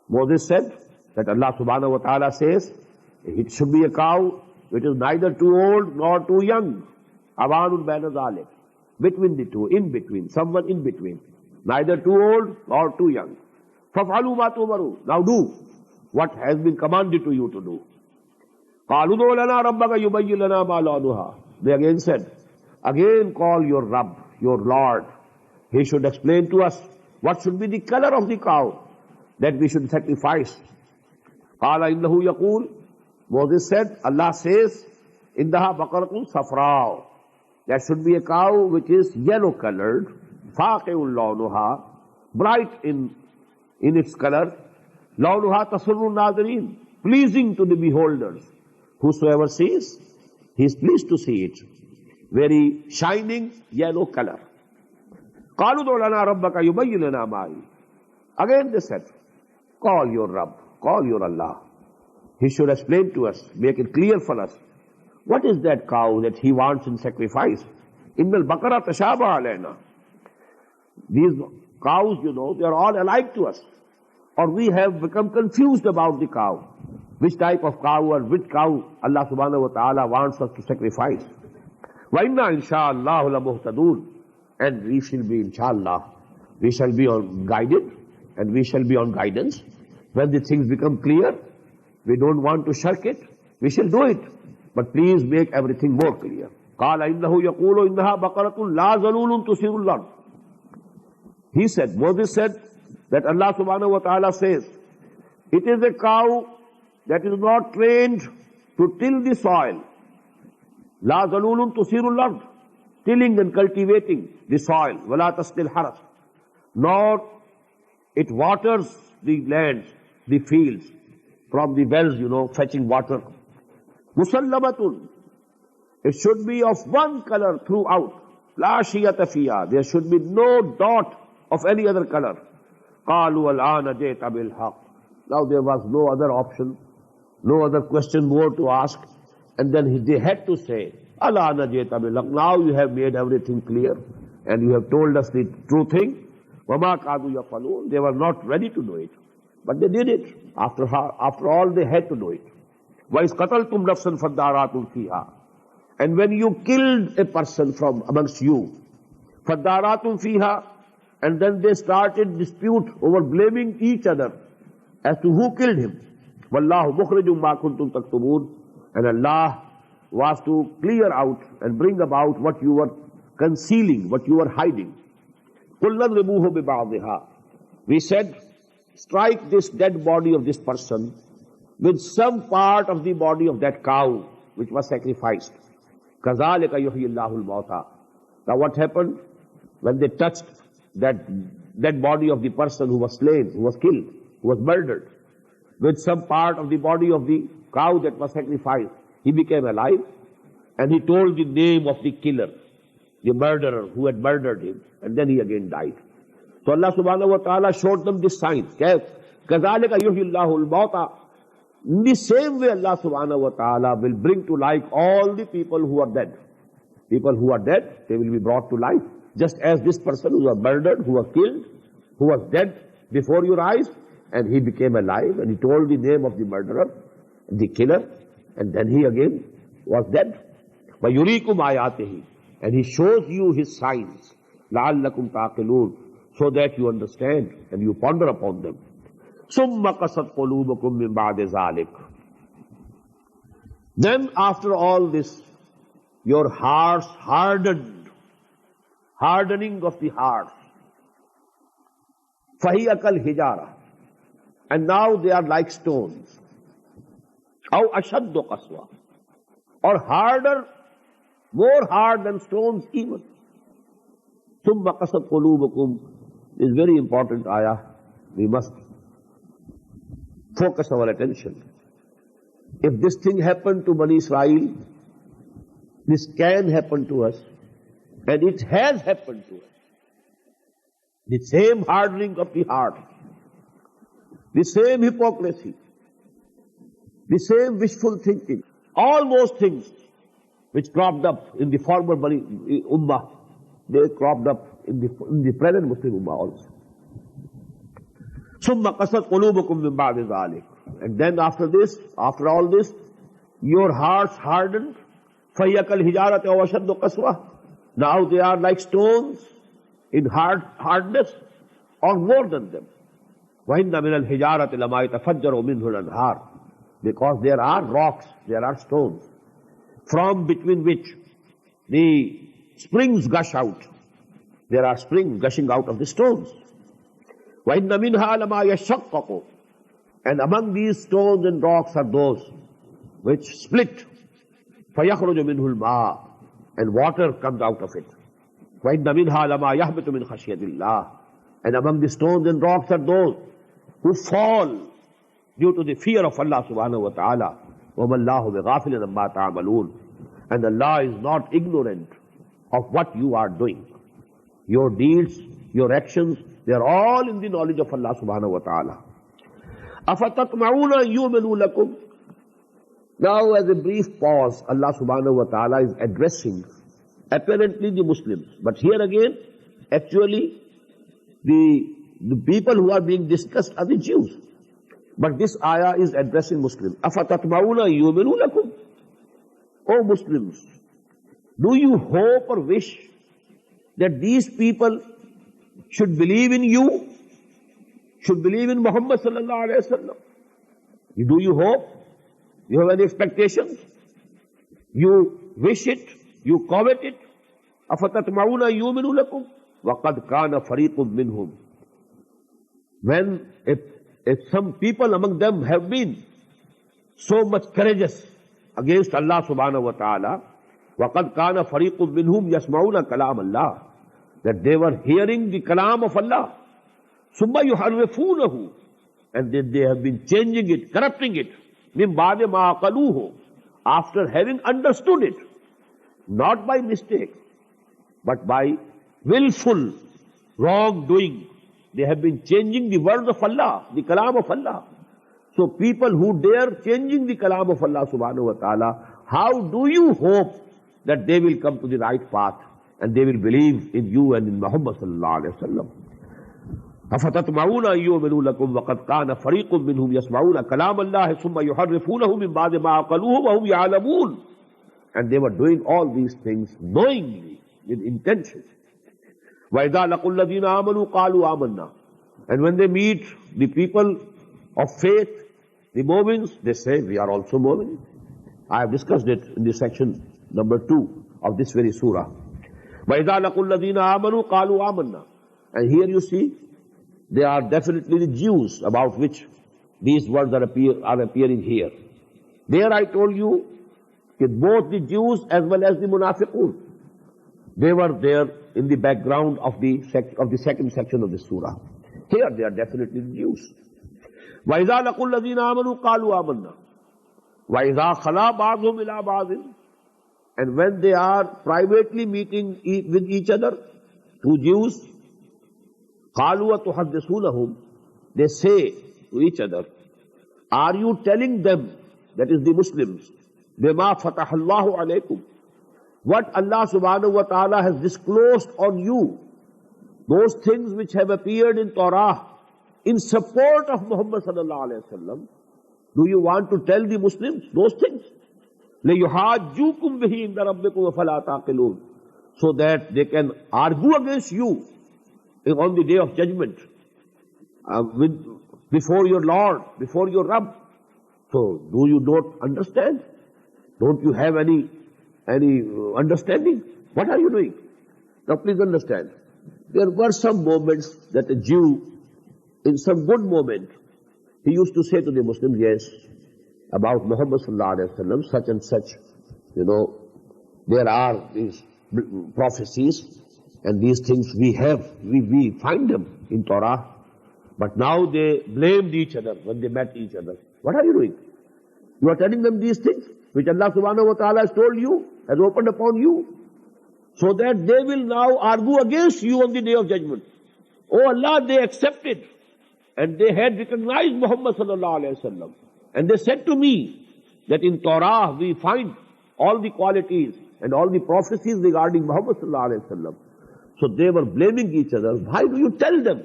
Moses said that Allah subhanahu wa ta'ala says, it should be a cow which is neither too old nor too young. أَوَانٌ بَيْنَ ذَلِكَ. Between the two, in between, someone in between. Neither too old nor too young. فَفْعَلُوا مَا تُؤْمَرُونَ. Now do what has been commanded to you to do. قَالُوا دُعُ لَنَا رَبَّكَ يُبَيِّنْ لَنَا مَا لَوْنُهَا. They again said, again call your Rabb, your Lord. He should explain to us what should be the color of the cow that we should sacrifice. قَالَ إِنَّهُ يَقُولُ. Moses said, Allah says, إِنَّهَا بَقَرَةٌ صَفْرَاءٌ. There should be a cow which is yellow colored, فَاقِعُ لَوْنُهَا, bright in its color, لَوْنُهَا تَسُرُّ النَّاظِرِينَ, pleasing to the beholders. Whosoever sees, He is pleased to see it. Very shining yellow color. قَالُوا ادْعُ لَنَا رَبَّكَ يُبَيِّنْ لَنَا مَا هِيَ. Again they said, call your Rabb, call your Allah. He should explain to us, make it clear for us. What is that cow that he wants in sacrifice? In Al-Baqarah tashaba alayna. These cows, they are all alike to us. Or we have become confused about the cow. Which type of cow or which cow Allah subhanahu wa ta'ala wants us to sacrifice. وَإِنَّا إِنشَاءَ اللَّهُ لَمُهْتَدُونَ. And we shall be, inshallah, we shall be on guided and we shall be on guidance. When the things become clear, we don't want to shirk it, we shall do it. But please make everything more clear. قَالَ إِنَّهُ يَقُولُ إِنَّهَا بَقَرَةٌ لَا ظَلُولٌ تُثِيرُ الْأَرْضَ. He said, Moses said that Allah subhanahu wa ta'ala says, it is a cow that is not trained to till the soil. لَا ظَلُولٌ تُثِيرُ الْأَرْضَ. Tilling and cultivating the soil. وَلَا تَسْقِي الْحَرَثَ. Nor it waters the lands, the fields, from the wells, fetching water. مُسَلَّمَةٌ. It should be of one color throughout. لَا شِيَةَ فِيهَا. There should be no dot of any other color. قَالُوا الْآنَ جِئْتَ بِالْحَقِّ. Now there was no other option, no other question more to ask. And then they had to say, الْآنَ جِئْتَ بِالْحَقِّ. Now you have made everything clear and you have told us the true thing. وَمَا كَادُوا يَفْعَلُونَ. They were not ready to do it. But they did it. After all, they had to do it. وَإِذْ قَتَلْتُمْ نَفْسًا فَادَّارَأْتُمْ فِيهَا. And when you killed a person from amongst you, فَادَّارَأْتُمْ فِيهَا, and then they started dispute over blaming each other as to who killed him. وَاللَّهُ مُخْرِجٌ مَا كُنْتُمْ تَكْتُمُونَ. And Allah was to clear out and bring about what you were concealing, what you were hiding. قُلْ نَضْرِبُوهُ بِبَعْضِهَا. We said, strike this dead body of this person with some part of the body of that cow which was sacrificed. كَذَلِكَ يُحْيِي اللَّهُ الْمَوْتَى. Now what happened? When they touched that dead body of the person who was slain, who was killed, who was murdered, with some part of the body of the cow that was sacrificed, he became alive and he told the name of the killer, the murderer who had murdered him, and then he again died. So Allah subhanahu wa ta'ala showed them this sign. كَذَلِكَ يُحْيِي اللَّهُ الْمَوْتَى. In the same way Allah subhanahu wa ta'ala will bring to life all the people who are dead. People who are dead, they will be brought to life. Just as this person who was murdered, who was killed, who was dead before your eyes, and he became alive, and he told the name of the murderer, the killer, and then he again was dead. وَيُرِيكُمْ آيَاتِهِ. And he shows you his signs. لَعَلَّكُمْ تَعْقِلُونَ. So that you understand and you ponder upon them. ثُمَّ قَسَتْ قُلُوبُكُمْ مِنْ بَعْدِ ذَلِكَ. Then after all this, your hearts hardened. Hardening of the hearts. فَهِيَ كَالْحِجَارَةِ. And now they are like stones. أَوْ أَشَدُّ قَسْوَةً. Or harder, more hard than stones even. ثُمَّ قَسَتْ قُلُوبُكُمْ. This is very important ayah. We must focus our attention. If this thing happened to Bani Israel, this can happen to us, and it has happened to us. The same hardening of the heart, the same hypocrisy, the same wishful thinking, all those things which cropped up in the former Bani Ummah, they cropped up in the present Muslim Ummah also. ثُمَّ قَسَتْ قُلُوبُكُمْ مِنْ بَعْدِ ذَلِكَ. And then after this, after all this, your hearts hardened. فَهِيَ كَالْحِجَارَةِ وَأَشَدُّ قَسْوَةً. Now they are like stones in hardness, or more than them. وَإِنَّ مِنَ الْحِجَارَةِ لَمَا يَتَفَجَّرُ مِنْهُ الْأَنْهَارُ. Because there are rocks, there are stones, from between which the springs gush out. There are springs gushing out of the stones. وَإِنَّ مِنْهَا لَمَا يَشَّقَّقُ. And among these stones and rocks are those which split. فَيَخْرُجُ مِنْهُ الْمَاءُ. And water comes out of it. وَإِنَّ مِنْهَا لَمَا يَهْبِطُ مِنْ خَشْيَةِ اللَّهِ. And among the stones and rocks are those who fall due to the fear of Allah subhanahu wa ta'ala. وَمَا اللَّهُ بِغَافِلٍ عَمَّا تَعْمَلُونَ. And Allah is not ignorant of what you are doing. Your deeds, your actions, they are all in the knowledge of Allah subhanahu wa ta'ala. أَفَتَطْمَعُونَ يُؤْمِنُوا لَكُمْ. Now, as a brief pause, Allah subhanahu wa ta'ala is addressing apparently the Muslims. But here again, actually, the people who are being discussed are the Jews. But this ayah is addressing Muslims. أَفَتَطْمَعُونَ يُؤْمِنُوا لَكُمْ. O Muslims, do you hope or wish that these people should believe in you, should believe in Muhammad sallallahu alayhi wa sallam? Do you hope? You have any expectations? You wish it? You covet it? أَفَتَطْمَعُونَ يُؤْمِنُوا لَكُمْ وَقَدْ كَانَ فَرِيقٌ مِّنْهُمْ. When if some people among them have been so much courageous against Allah subhanahu wa ta'ala, وَقَدْ كَانَ فَرِيقٌ مِّنْهُمْ يَسْمَعُونَ كَلَامَ اللَّهِ, that they were hearing the kalam of Allah. ثُمَّ يُحَرِّفُونَهُ, and then they have been changing it, corrupting it, مِنْ بَعْدِ مَا عَقَلُوهُ, after having understood it, not by mistake, but by willful wrongdoing. They have been changing the words of Allah, the kalam of Allah. So people who dare changing the kalam of Allah subhanahu wa ta'ala, how do you hope that they will come to the right path and they will believe in you and in Muhammad sallallahu alayhi wa sallam? أَفَتَطْمَعُونَ أَن يُؤْمِنُوا لَكُمْ وَقَدْ كَانَ فَرِيقٌ مِّنْهُمْ يَسْمَعُونَ كَلَامَ اللَّهِ ثُمَّ يُحَرِّفُونَهُ مِنْ بَعْدِ مَا عَقَلُوهُ وَهُمْ يَعْلَمُونَ. And they were doing all these things knowingly, with intention. وَإِذَا لَقُوا الَّذِينَ آمَنُوا قَالُوا آمَنَّا. And when they meet the people of faith, the Mu'mins, they say, we are also Mu'min. I have discussed it in the section number 2 of this very surah. وَإِذَا لَقُوا الَّذِينَ آمَنُوا قَالُوا آمَنَّا. And here you see, they are definitely the Jews about which these words are appearing here. There I told you that both the Jews as well as the Munafiqun, they were there in the background of the second section of the surah. Here they are definitely the Jews. وَإِذَا لَقُوا الَّذِينَ آمَنُوا قَالُوا آمَنَّا وَإِذَا خَلَا بَعْضُهُمْ إِلَىٰ بَعْضٍ. And when they are privately meeting with each other, two Jews, قَالُوا وَتُحَدِّثُونَهُمْ, they say to each other, are you telling them, that is the Muslims, بِمَا فَتَحَ اللَّهُ عَلَيْكُمْ, what Allah subhanahu wa ta'ala has disclosed on you, those things which have appeared in Torah in support of Muhammad sallallahu alayhi wa sallam, do you want to tell the Muslims those things? لِيُحَاجُّوكُمْ بِهِ عِنْدَ رَبِّكُمْ وَفَلَا تَعْقِلُونَ, so that they can argue against you on the day of judgment, before your Lord, before your Rabb. So, do you not understand? Don't you have any understanding? What are you doing? Now please understand, there were some moments that a Jew, in some good moment, he used to say to the Muslims, yes, about Muhammad sallallahu alayhi wa sallam, such and such, there are these prophecies, and these things we find them in Torah. But now they blamed each other when they met each other. What are you doing? You are telling them these things which Allah subhanahu wa ta'ala has told you, has opened upon you, so that they will now argue against you on the day of judgment. Oh Allah, they accepted, and they had recognized Muhammad sallallahu alayhi wa sallam. And they said to me that in Torah we find all the qualities and all the prophecies regarding Muhammad sallallahu alayhi wa sallam. So they were blaming each other. Why do you tell them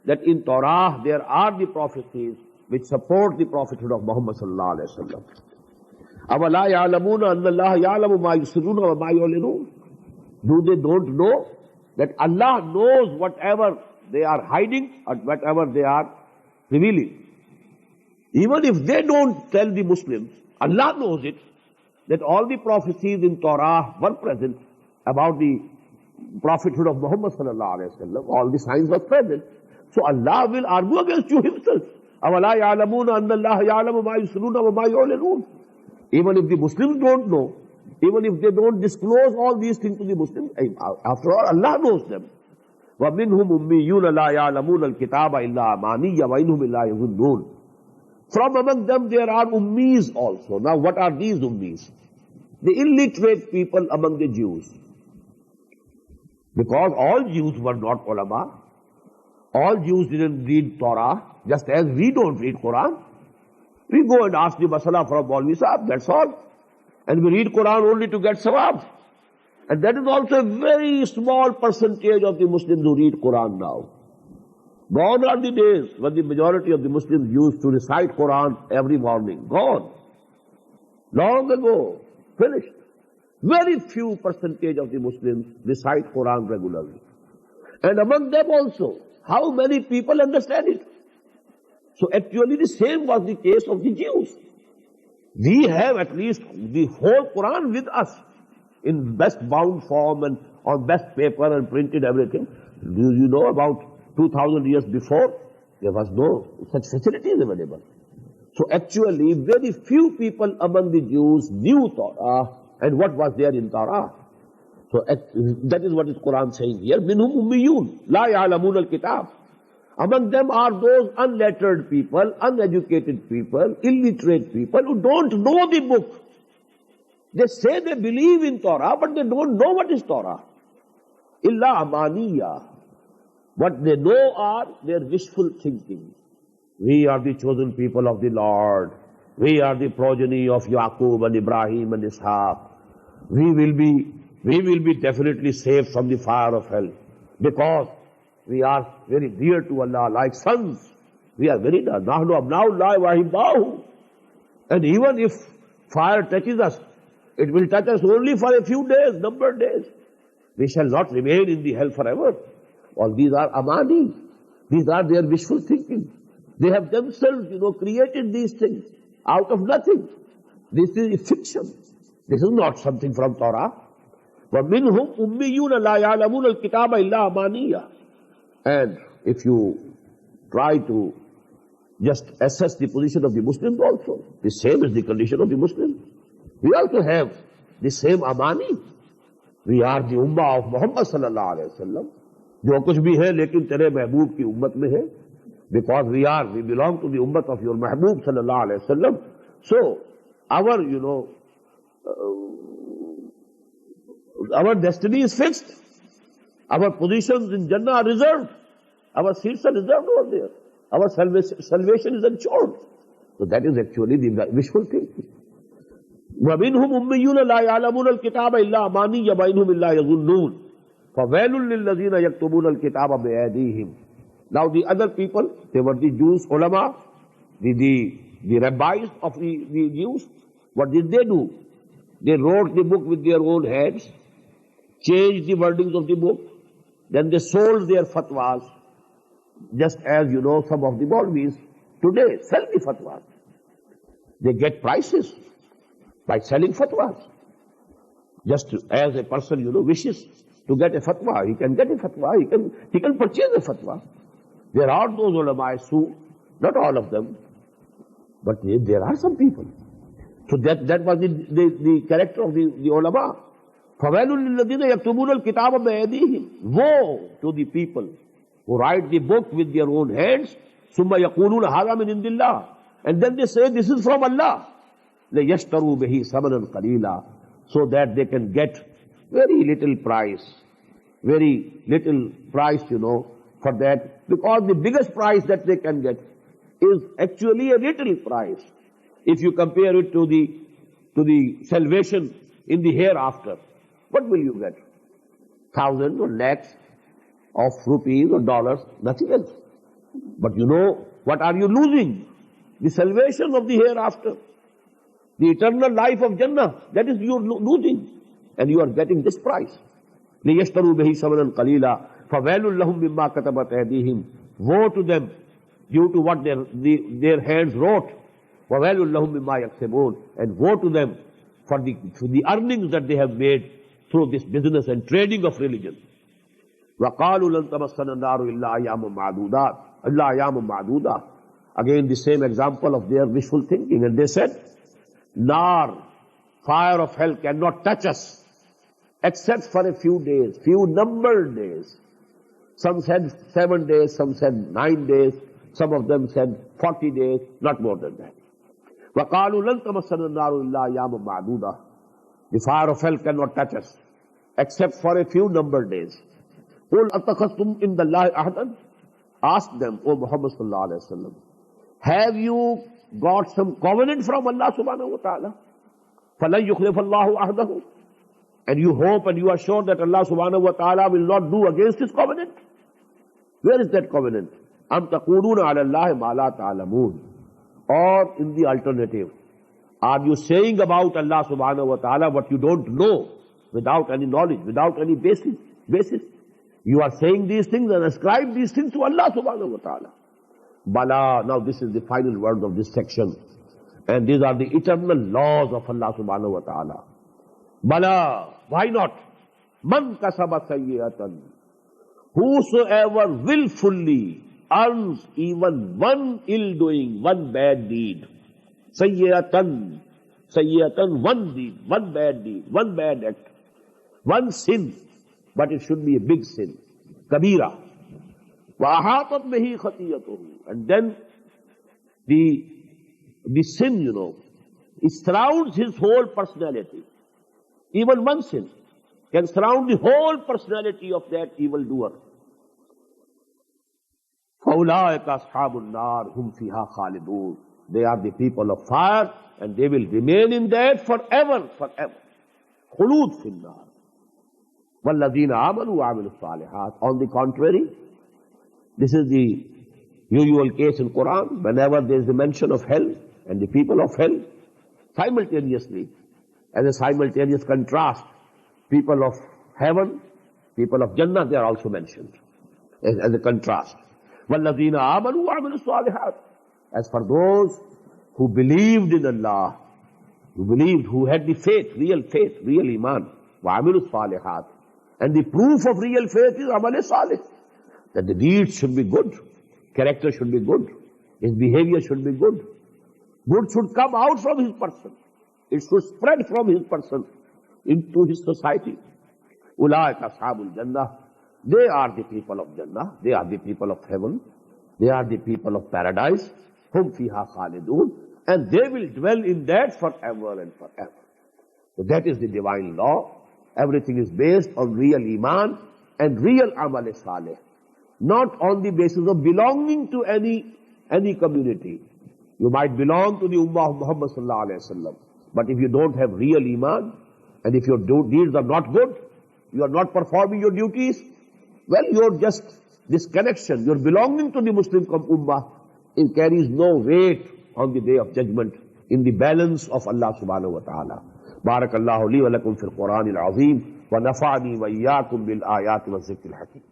that in Torah there are the prophecies which support the prophethood of Muhammad sallallahu alayhi wa sallam? أَوَلَا يَعْلَمُونَ أَنَّ اللَّهَ يَعْلَمُ مَا يُسِرُّونَ وَمَا يُعْلِنُونَ. Do they don't know that Allah knows whatever they are hiding or whatever they are revealing? Even if they don't tell the Muslims, Allah knows it, that all the prophecies in Torah were present about the prophethood of Muhammad sallallahu alayhi wa sallam. All the signs were present. So Allah will argue against you himself. أَوَلَا يَعْلَمُونَ أَنَّ اللَّهَ يَعْلَمُ مَا يُسِرُّونَ وَمَا يُعْلِنُونَ. Even if the Muslims don't know, even if they don't disclose all these things to the Muslims, after all, Allah knows them. وَمِنْهُمْ أُمِّيُّونَ لَا يَعْلَمُونَ الْكِتَابَ إِلَّا أَمَانِيَّ وَإِنْهُمْ إِلَّا يَظُنُّونَ. From among them there are ummis also. Now what are these ummis? the illiterate people among the Jews. Because all Jews were not ulama. All Jews didn't read Torah, just as we don't read Quran. We go and ask the masala from Maulvi Sahab, that's all. And we read Quran only to get sawab. And that is also a very small percentage of the Muslims who read Quran now. Gone are the days when the majority of the Muslims used to recite Quran every morning. Gone. Long ago. Finished. Very few percentage of the Muslims recite Quran regularly. And among them also, how many people understand it? So actually the same was the case of the Jews. We have at least the whole Quran with us in best bound form and on best paper and printed everything. Do you know about 2000 years before, there was no such facilities available. So actually very few people among the Jews knew Torah and what was there in Torah. So that is what is Quran saying here. Minhum ummiyun, la ya'lamun al-kitab. Among them are those unlettered people, uneducated people, illiterate people who don't know the book. They say they believe in Torah, but they don't know what is Torah. Illa amaniya. What they know are their wishful thinking. We are the chosen people of the Lord. We are the progeny of Yaqub and Ibrahim and Ishaq. We will be definitely saved from the fire of hell because we are very dear to Allah, like sons. We are very dear. Nahnu abnaullahi wa ahibbahu. And even if fire touches us, it will touch us only for a few days, numbered days. We shall not remain in the hell forever. All these are amani. These are their wishful thinking. They have themselves, created these things out of nothing. This is fiction. This is not something from Torah. وَمِنْهُمْ أُمِّيُّونَ لَا يَعْلَمُونَ الْكِتَابَ إِلَّا أَمَانِيَّ. And if you try to just assess the position of the Muslims also, the same is the condition of the Muslims. We also have the same amani. We are the ummah of Muhammad sallallahu alayhi wa sallam. जो कुछ भी है लेकिन तेरे महबूब की उम्मत में है. Because we belong to the ummah of your Mehboob sallallahu alayhi wa sallam. So, our destiny is fixed. Our positions in Jannah are reserved. Our seats are reserved over there. Our salvation is ensured. So that is actually the wishful thinking. وَمِنْهُمْ أُمِّيُّونَ لَا يَعْلَمُونَ الْكِتَابَ إِلَّا أَمَانِيَّ وَإِنْهُمْ إِلَّا يَظُنُّونَ فَوَيْلٌ لِلَّذِينَ يَكْتُبُونَ الْكِتَابَ بِأَيْدِيهِمْ. Now the other people, they were the Jews, ulama, the rabbis of the Jews. What did they do? They wrote the book with their own hands, changed the wordings of the book, then they sold their fatwas, just as some of the Maulvis today sell the fatwas. They get prices by selling fatwas. Just as a person, wishes to get a fatwa, he can get a fatwa, he can purchase a fatwa. There are those ulama who, not all of them, but there are some people. So that was the character of the ulama. فَوَيْلٌ لِلَّذِينَ يَكْتُبُونَ الْكِتَابَ بِأَيْدِيهِمْ. Woe to the people who write the book with their own hands. ثُمَّ يَقُولُونَ هَذَا مِنْ عِنْدِ اللَّهِ. And then they say, this is from Allah. لَيَشْتَرُوا بِهِ ثَمَنًا قَلِيلًا. So that they can get very little price for that. Because the biggest price that they can get is actually a little price. If you compare it to the salvation in the hereafter, what will you get? Thousands or lakhs of rupees or dollars, nothing else. But what are you losing? The salvation of the hereafter. The eternal life of Jannah, that is you are losing. And you are getting this price. لِيَشْتَرُوا بِهِ ثَمَنًا قَلِيلًا فَوَيْلٌ لَهُمْ مِمَّا كَتَبَتْ أَيْدِيهِمْ. Woe to them due to what their hands wrote. وَوَيْلٌ لَهُمْ مِمَّا يَكْسِبُونَ. And woe to them for the earnings that they have made through this business and trading of religion. وَقَالُوا لَن تَمَسَّنَا النَّارُ إِلَّا أَيَّامٌ مَعْدُودَةٌ. Again the same example of their wishful thinking. And they said, Nar, fire of hell cannot touch us except for a few days, few numbered days. Some said 7 days, some said 9 days, some of them said 40 days, not more than that. وَقَالُوا لَن تَمَسَّنَا النَّارُ إِلَّا أَيَّامٌ مَعْدُودَةٌ. The fire of hell cannot touch us, except for a few numbered days. قُلْ أَتَّخَذْتُمْ إِنَّ اللَّهِ أَحَدًا. Ask them, O Muhammad sallallahu alayhi wa sallam, have you got some covenant from Allah subhanahu wa ta'ala? فَلَنْ يُخْلِفَ اللَّهُ أَحْدَهُ. And you hope and you are sure that Allah subhanahu wa ta'ala will not do against his covenant? Where is that covenant? أَمْ تَقُولُونَ عَلَى اللَّهِ مَا لَا تَعْلَمُونَ. Or in the alternative, are you saying about Allah subhanahu wa ta'ala what you don't know, without any knowledge, without any basis? You are saying these things and ascribe these things to Allah subhanahu wa ta'ala. Bala, now this is the final word of this section. And these are the eternal laws of Allah subhanahu wa ta'ala. Bala, why not? Man kasaba sayyatan. Whosoever willfully earns even one ill doing, one bad deed. Sayyatan, one deed, one bad deed, one bad act, one sin, but it should be a big sin. Kabira. وَأَحَاطَتْ بِهِ خَطِيَّتُهُ. And then the sin, it surrounds his whole personality. Even one sin can surround the whole personality of that evildoer. فَأُولَٰئِكَ أَصْحَابُ النَّارِ هُمْ فِيهَا خَالِدُونَ. They are the people of fire and they will remain in that forever. خُلُودٌ فِي النَّارِ. وَالَّذِينَ آمَنُوا وَعَمِلُوا الصَّالِحَاتِ. On the contrary, this is the usual case in Quran. Whenever there is a mention of hell and the people of hell, simultaneously, as a simultaneous contrast, people of heaven, people of Jannah, they are also mentioned as a contrast. وَالَّذِينَ آمَنُوا وَعَمِلُوا الصَّالِحَاتِ. As for those who believed in Allah, who had the faith, real iman, وَعَمِلُوا الصَّالِحَاتِ. And the proof of real faith is amal salih, that the deeds should be good, character should be good, his behavior should be good. Good should come out from his person. It should spread from his person into his society. Ulaika ashabul Jannah. They are the people of Jannah. They are the people of heaven. They are the people of paradise. Hum fiha khalidun. And they will dwell in that forever and forever. So that is the divine law. Everything is based on real iman and real amal salih. Not on the basis of belonging to any community. You might belong to the Ummah of Muhammad sallallahu alayhi wa sallam. But if you don't have real iman, and if your deeds are not good, you are not performing your duties, well, you're just disconnection. You're belonging to the Muslim Ummah. It carries no weight on the day of judgment in the balance of Allah subhanahu wa ta'ala. Barakallahu li wa lakum fil Quran al-Azim wa nafa'ani wa iyyakum bil ayati wa zikr al-hakim.